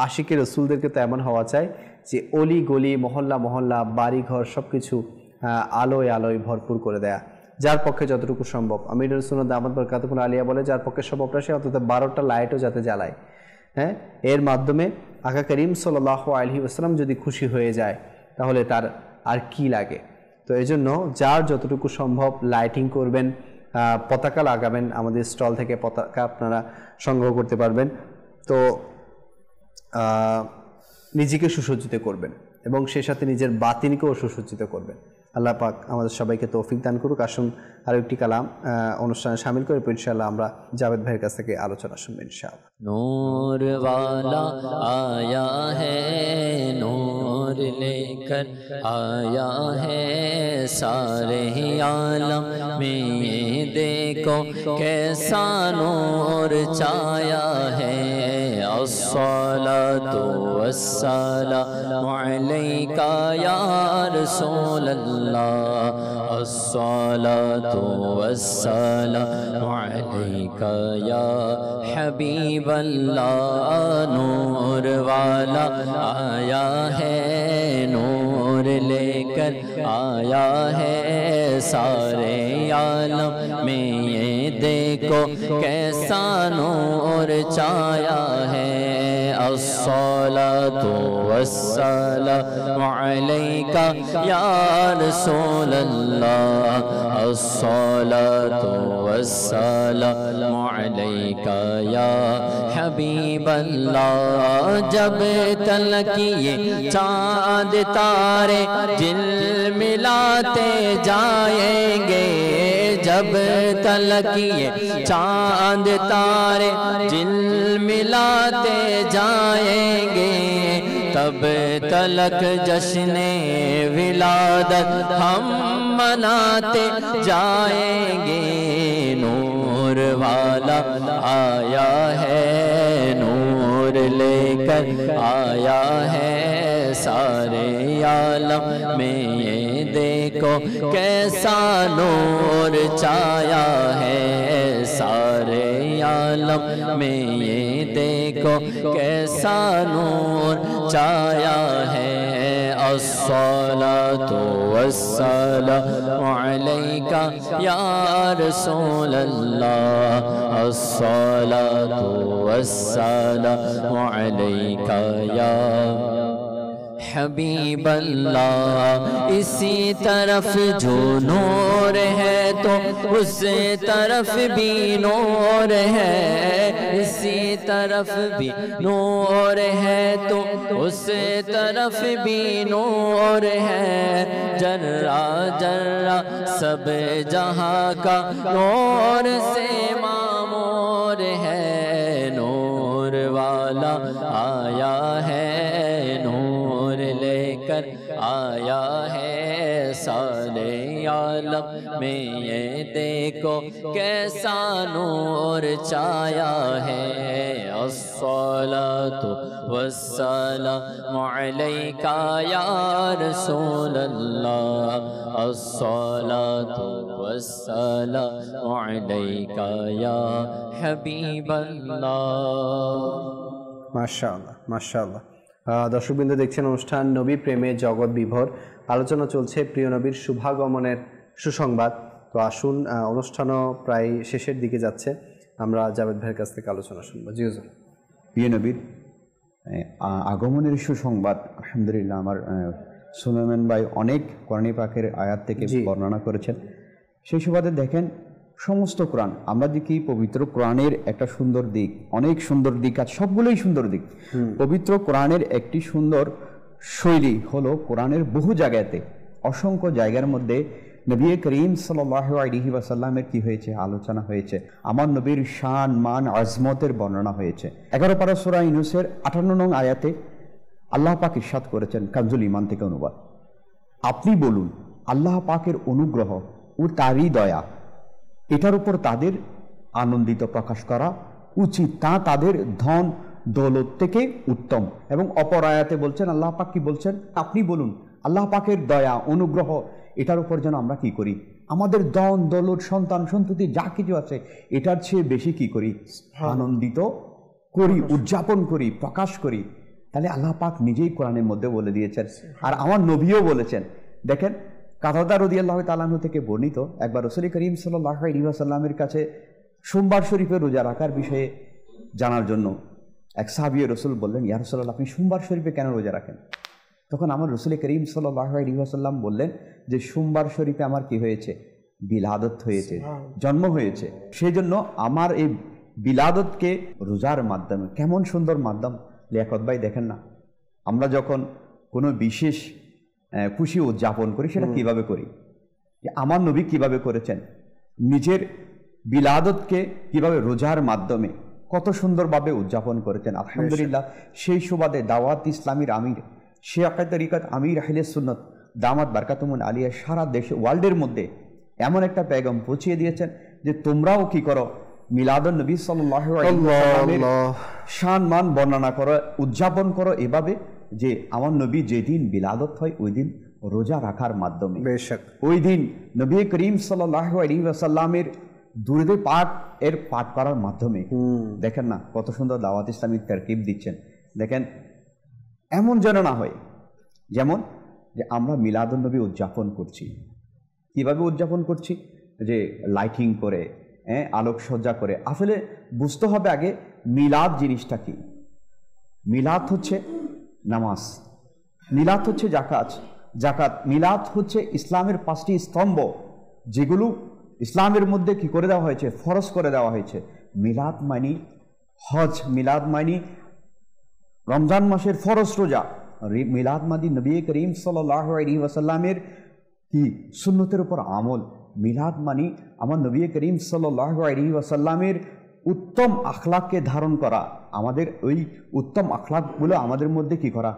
আশিকে রসুলদেরকে তো এমন হওয়া চাই যে অলি গলি মহল্লা মহল্লা বাড়িঘর সব কিছু আলোয় আলোয় ভরপুর করে দেয়া, যার পক্ষে যতটুকু সম্ভব। আমিরুল সুন্নাত দামাত বরকাতুহুল আলিয়া বলে যার পক্ষে সম্ভব না সে অন্তত 12টা লাইটও যাতে জ্বালায়। হ্যাঁ, এর মাধ্যমে আকা করিম সাল্লাল্লাহু আলাইহি ওয়াসাল্লাম যদি খুশি হয়ে যায় তাহলে তার আর কি লাগে। তো এই জন্য যার যতটুকু সম্ভব লাইটিং করবেন, পতাকা লাগাবেন, আমাদের স্টল থেকে পতাকা আপনারা সংগ্রহ করতে পারবেন। তো নিজেকে সুসজ্জিত করবেন এবং সেই সাথে নিজের বাতিনকেও সুসজ্জিত করবেন। আল্লাহ পাক আমাদের সবাইকে তৌফিক দান করুক। আসুন আরও একটি কালাম অনুষ্ঠানে শামিল করে ইনশাআল্লাহ আমরা জাভেদ ভাইয়ের কাছ থেকে আলোচনা শুনবো ইনশাআল্লাহ। नूर वाला आया है, नूर लेकर आया है, सारे आलम में ये देखो कैसा नूर छाया है। अस्सलातु वस्सलामु अलैका या रसूल अल्लाह, अस्सलातु वस्सलामु अलैका या हबीब अल्लाह। नूर वाला आया है, नूर लेकर आया है, सारे आलम में ये देखो कैसा नूर छाया है। अस्सलातु वस्सलामु अलैका या रसूल अल्लाह, अस्सलातु वस्सलामु अलैका या हबीब अल्लाह। जब तलक ये चाँद तारे झिलमिलाते जाएंगे, जब तलक ये चाँद तारे झिलमिलाते जाएंगे, तब तलक जश्ने विलादत हम मनाते जाएंगे। नूर वाला आया है, नूर लेकर आया है, सारे आलम में ये देखो कैसा नूर छाया है। सारे आलम में ये देखो कैसा नूर छाया है। अस्सलातु वस्सलामु अलैका या रसूल अल्लाह, अस्सलातु वस्सलामु अलैका या हबीब अल्लाह। इसी तरफ जो नूर है तो उस तरफ भी नूर है, इसी तरफ भी नूर है तो उस तरफ भी नूर है। जर्रा जर्रा सब जहां का नूर से मामूर है। नूर वाला आया है, नूर लेकर आया है, सारे आलम में ये देखो कैसा नूर छाया है। अस्सलातु वस्सलामु अलैका या रसूल अल्लाह, अस्सलातु वस्सलामु अलैका या हबीब अल्लाह। মাশাআল্লাহ মাশাআল্লাহ। দর্শকবৃন্দ দেখছেন অনুষ্ঠান নবী প্রেমে জগৎ বিভোর। আলোচনা চলছে প্রিয় নবীর শুভাগমনের সুসংবাদ। তো আসুন, অনুষ্ঠানও প্রায় শেষের দিকে যাচ্ছে, আমরা জাভেদ ভাইয়ের কাছ থেকে আলোচনা শুনবো। জি হুজুর। প্রিয় নবীর আগমনের সুসংবাদ, আলহামদুলিল্লাহ আমার সুলাইমান ভাই অনেক কোরআন পাকের আয়াত থেকে বর্ণনা করেছেন। সেই সুবাদে দেখেন সমস্ত কোরআন, আমরা দেখি পবিত্র কোরআনের একটা সুন্দর দিক, অনেক সুন্দর দিক আছে, সবগুলোই সুন্দর দিক। পবিত্র কোরআনের একটি সুন্দর শৈলী হলো কোরআনের বহু জায়গাতে, অসংখ্য জায়গার মধ্যে নবী করিম সাল্লাল্লাহু আলাইহি ওয়াসাল্লামের কি হয়েছে, আলোচনা হয়েছে। আমার নবীর শান মান আজমতের বর্ণনা হয়েছে। 11 পারা সূরা ইউনূসের 58 নং আয়াতে আল্লাহ পাক ইরশাদ করেছেন, কানজুল ঈমান থেকে অনুবাদ, আপনি বলুন আল্লাহ পাকের অনুগ্রহ ও তারই দয়া, এটার উপর তাদের আনন্দিত প্রকাশ করা উচিত, তা তাদের ধন দৌলত থেকে উত্তম। এবং অপর আয়াতে বলছেন, আল্লাহ পাক কি বলছেন, আপনি বলুন আল্লাহ পাকের দয়া অনুগ্রহ এটার উপর যেন আমরা কি করি, আমাদের ধন দৌলত সন্তান সন্ততি যা কিছু আছে এটার চেয়ে বেশি কি করি, আনন্দিত করি, উদযাপন করি, প্রকাশ করি। তাহলে আল্লাহ পাক নিজেই কোরআনের মধ্যে বলে দিয়েছেন, আর আমার নবীও বলেছেন। দেখেন কাতাদা রাদিয়াল্লাহু তাআলা আনহু থেকে বর্ণিত, একবার রাসূল করিম সাল্লাল্লাহু আলাইহি ওয়াসাল্লামের কাছে সোমবার শরীফে রোজা রাখার বিষয়ে জানার জন্য এক সাহাবী রাসূল বললেন, ইয়া রাসূলুল্লাহ আপনি সোমবার শরীফে কেন রোজা রাখেন? তখন আমার রাসূল করিম সাল্লাল্লাহু আলাইহি ওয়াসাল্লাম বললেন যে সোমবার শরীফে আমার কি হয়েছে, বিলাদত হয়েছে, জন্ম হয়েছে, সেই জন্য আমার এই বিলাদতকে রোজার মাধ্যমে, কেমন সুন্দর মাধ্যম লিয়াকত ভাই দেখেন না, আমরা যখন কোনো বিশেষ খুশি উদযাপন করি সেটা কিভাবে করি, আমার নবী কিভাবে করেছেন, নিজের বিলাদতকে কিভাবে রোজার মাধ্যমে কত সুন্দরভাবে উদযাপন করেছেন। আলহামদুলিল্লাহ সেই সুবাদে দাওয়াত ইসলামীর আমির শেখ তরিকত আমির আহলে সুন্নত দামাত বারকাতুমুল আলিয়া সারা দেশে ওয়ার্ল্ডের মধ্যে এমন একটা পেগাম পৌঁছিয়ে দিয়েছেন যে তোমরাও কি করো, মিলাদুন নবী সাল্লাল্লাহু আলাইহি ওয়াসাল্লামের শান মান বর্ণনা করো, উদযাপন করো এভাবে যে আমার নবী যেদিন বিলাদত হয় ওই দিন রোজা রাখার মাধ্যমে, ওই দিন নবী করিম সাল্লাল্লাহু আলাইহি ওয়াসাল্লামের দুরূদ পাক এর পাঠ করার মাধ্যমে। দেখেন না কত সুন্দর দাওয়াত ইসলামিক তারকিব দিচ্ছেন। দেখেন এমন যেন না হয় যেমন যে আমরা মিলাদুন নবী উদযাপন করছি, কিভাবে উদযাপন করছি, যে লাইটিং করে, আলোকসজ্জা করে। আসলে বুঝতে হবে আগে মিলাদ জিনিসটা কি। মিলাদ হচ্ছে নামাজ, মিলাদ হচ্ছে জাকাত, মিলাদ হচ্ছে ইসলামের 5টি স্তম্ভ যেগুলো ইসলামের মধ্যে কি করে দেওয়া হয়েছে, ফরজ করে দেওয়া হয়েছে। মিলাদ মানি হজ, মিলাদ মানি রমজান মাসের ফরজ রোজা, মিলাদ মানি নবী করিম সাল্লাল্লাহু আলাইহি ওয়াসাল্লামের কি সুন্নতের উপর আমল, মিলাদ মানি আমার নবী করিম সাল্লাল্লাহু আলাইহি ওয়াসাল্লামের উত্তম আখলাককে ধারণ করা, আমাদের ওই উত্তম আখলাকগুলো আমাদের মধ্যে কি করা,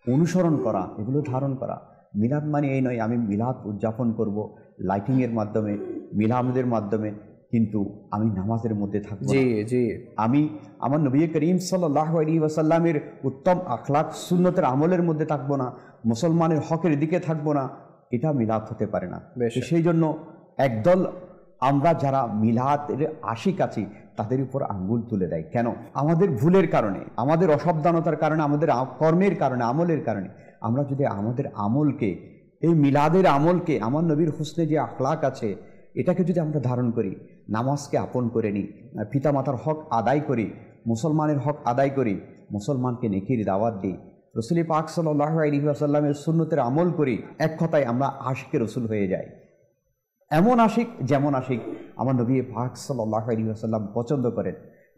অনুসরণ করা, এগুলো ধারণ করা। মিলাদ মানে এই নয় আমি মিলাদ উদযাপন করব লাইটিংয়ের মাধ্যমে, মিলাদের মাধ্যমে, কিন্তু আমি নামাজের মধ্যে থাকবো না, আমি আমার নবী করিম সাল্লাল্লাহু আলাইহি ওয়াসাল্লামের উত্তম আখলাক সুন্নতের আমলের মধ্যে থাকবো না, মুসলমানের হকের দিকে থাকবো না, এটা মিলাদ হতে পারে না। সেই জন্য একদল আমরা যারা মিলাদের আশিক আছি তাদের উপর আঙ্গুল তুলে দেয়। কেন? আমাদের ভুলের কারণে, আমাদের অসাবধানতার কারণে, আমাদের কর্মের কারণে, আমলের কারণে। আমরা যদি আমাদের আমলকে, এই মিলাদের আমলকে, আমার নবীর হোসনে যে আখলাক আছে এটাকে যদি আমরা ধারণ করি, নামাজকে আপন করে নিই, পিতামাতার হক আদায় করি, মুসলমানের হক আদায় করি, মুসলমানকে নেকির দাওয়াত দিই, রাসূল পাক সাল্লাল্লাহু আলাইহি ওয়াসাল্লামের সুন্নতের আমল করি, এক কথায় আমরা আশিকে রসুল হয়ে যাই। এমন আশিক যেমন আশিক আমার নবী পাক সাল্লাল্লাহু আলাইহি ওয়াসাল্লাম পছন্দ করেন,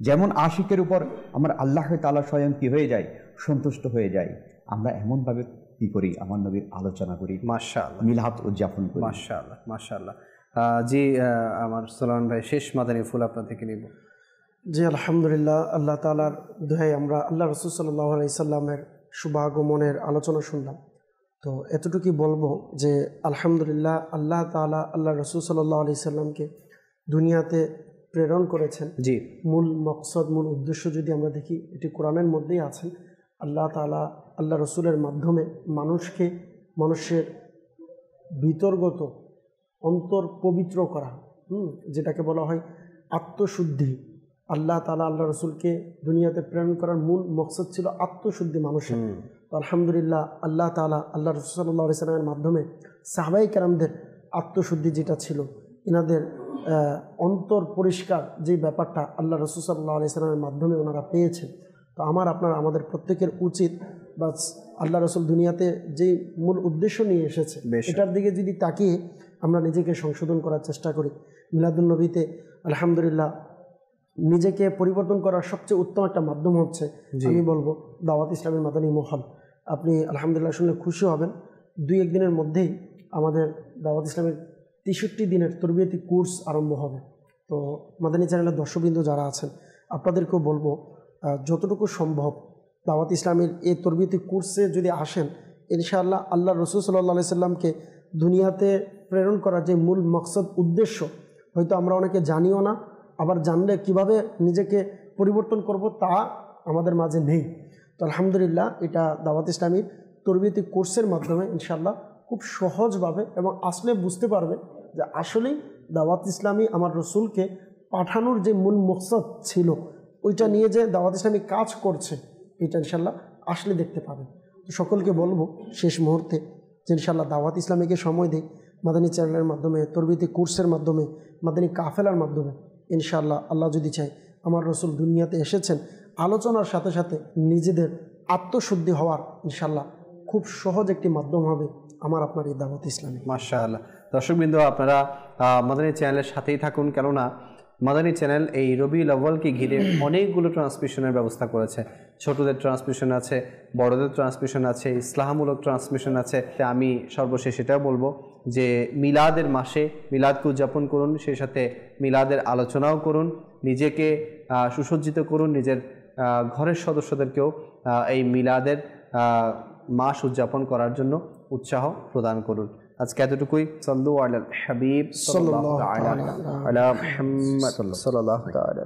যেমন আশিকের উপর আমার আল্লাহ তাআলা স্বয়ং কি হয়ে যায়, সন্তুষ্ট হয়ে যায়। আমরা এমনভাবে কি করি, আমার নবীর আলোচনা করি, মাশাআল্লাহ, মিলাদ উদযাপন করি। মাশাআল্লাহ মাশাআল্লাহ। জি আমার সুলাইমান ভাই শেষ মাদানী ফুল আপনার থেকে নিব। জি আলহামদুলিল্লাহ, আল্লাহ তাআলার দোহাই আমরা আল্লাহ রাসূল সাল্লাল্লাহু আলাইহি সাল্লামের শুভাগমনের আলোচনা শুনলাম। তো এতটুকুই বলবো যে আলহামদুলিল্লাহ আল্লাহ তাআলা আল্লাহ রাসূল সাল্লাল্লাহু আলাইহি সাল্লামকে দুনিয়াতে প্রেরণ করেছেন। জি, মূল মকসদ, মূল উদ্দেশ্য যদি আমরা দেখি এটি কোরআনের মধ্যেই আছে। আল্লাহ তাআলা আল্লাহ রসুলের মাধ্যমে মানুষের ভিতরগত অন্তর পবিত্র করা, যেটাকে বলা হয় আত্মশুদ্ধি। আল্লাহ তাআলা আল্লাহ রসুলকে দুনিয়াতে প্রেরণ করার মূল মকসদ ছিল আত্মশুদ্ধি মানুষের। তো আলহামদুলিল্লাহ আল্লাহ তাআলা আল্লাহ রাসূল সাল্লাল্লাহু আলাইহি সাল্লামের মাধ্যমে সাহাবায়ে কেরামদের আত্মশুদ্ধি যেটা ছিল, এনাদের অন্তর পরিষ্কার যে ব্যাপারটা আল্লাহ রাসূল সাল্লাল্লাহু আলাইহি সাল্লামের মাধ্যমে ওনারা পেয়েছেন। তো আমাদের প্রত্যেকের উচিত বাস আল্লাহ রাসূল দুনিয়াতে যে মূল উদ্দেশ্য নিয়ে এসেছে এটার দিকে যদি তাকিয়ে আমরা নিজেকে সংশোধন করার চেষ্টা করি। মিলাদুন্নবীতে আলহামদুলিল্লাহ নিজেকে পরিবর্তন করার সবচেয়ে উত্তম একটা মাধ্যম হচ্ছে, আমি বলবো, দাওয়াত ইসলামী মাদানী মহল। আপনি আলহামদুলিল্লাহ শুনলে খুশি হবেন, 2-1 দিনের মধ্যেই আমাদের দাওয়াত ইসলামের 63 দিনের তরবিয়তি কোর্স আরম্ভ হবে। তো মাদানী চ্যানেলের দর্শকবৃন্দ যারা আছেন আপনাদেরকেও বলবো যতটুকু সম্ভব দাওয়াত ইসলামের এই তরবিয়তি কোর্সে যদি আসেন, ইনশাআল্লাহ আল্লাহ রাসূল সাল্লাল্লাহু আলাইহি সাল্লামকে দুনিয়াতে প্রেরণ করার যে মূল মকসদ উদ্দেশ্য হয়তো আমরা অনেকে জানিও না, আবার জানলে কিভাবে নিজেকে পরিবর্তন করব তা আমাদের মাঝে নেই। তো আলহামদুলিল্লাহ এটা দাওয়াত ইসলামীর তরবিয়তি কোর্সের মাধ্যমে ইনশাআল্লাহ খুব সহজভাবে এবং আসলে বুঝতে পারবে যে আসলেই দাওয়াত ইসলামী আমার রসুলকে পাঠানোর যে মূল মকসদ ছিল ওইটা নিয়ে যে দাওয়াত ইসলামী কাজ করছে এটা ইনশাআল্লাহ আসলে দেখতে পাবে। তো সকলকে বলবো শেষ মুহূর্তে যে ইনশাআল্লাহ দাওয়াত ইসলামীকে সময় দিই, মাদানী চ্যানেলের মাধ্যমে, তরবিয়তি কোর্সের মাধ্যমে, মাদানী কাফেলার মাধ্যমে। ইনশাআল্লাহ আল্লাহ যদি চায় আমার রসুল দুনিয়াতে এসেছেন আলোচনার সাথে সাথে নিজেদের আত্মশুদ্ধি হওয়ার ইনশাআল্লাহ খুব সহজ একটি মাধ্যম হবে আমার আপনার এই দাওয়াত ইসলামী। মাশাআল্লাহ। দর্শকবৃন্দ আপনারা মাদানী চ্যানেলের সাথেই থাকুন, কেননা মাদানী চ্যানেল এই রবিউল আউয়ালকে ঘিরে অনেকগুলো ট্রান্সমিশনের ব্যবস্থা করেছে। ছোটদের ট্রান্সমিশন আছে, বড়দের ট্রান্সমিশন আছে, ইসলামমূলক ট্রান্সমিশন আছে। আমি সর্বশেষ এটাও বলবো যে মিলাদের মাসে মিলাদকে উদযাপন করুন, সেই সাথে মিলাদের আলোচনাও করুন, নিজেকে সুসজ্জিত করুন, নিজের ঘরের সদস্যদেরকেও এই মিলাদের মাস উদযাপন করার জন্য উৎসাহ প্রদান করুন। আজকে এতটুকুই। সাল্লু আলাল হাবিব সাল্লাল্লাহু আলা মুহাম্মদ সাল্লাল্লাহু তাআলা।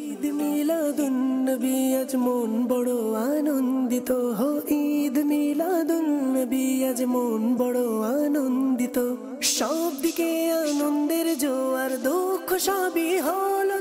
ঈদ মিলাদুন নবী আজ মন বড় আনন্দিত হো, ঈদ মিলাদুন নবী আজ মন বড় আনন্দিত, সব দিকে আনন্দের জোয়ার, দুঃখ সবই হলো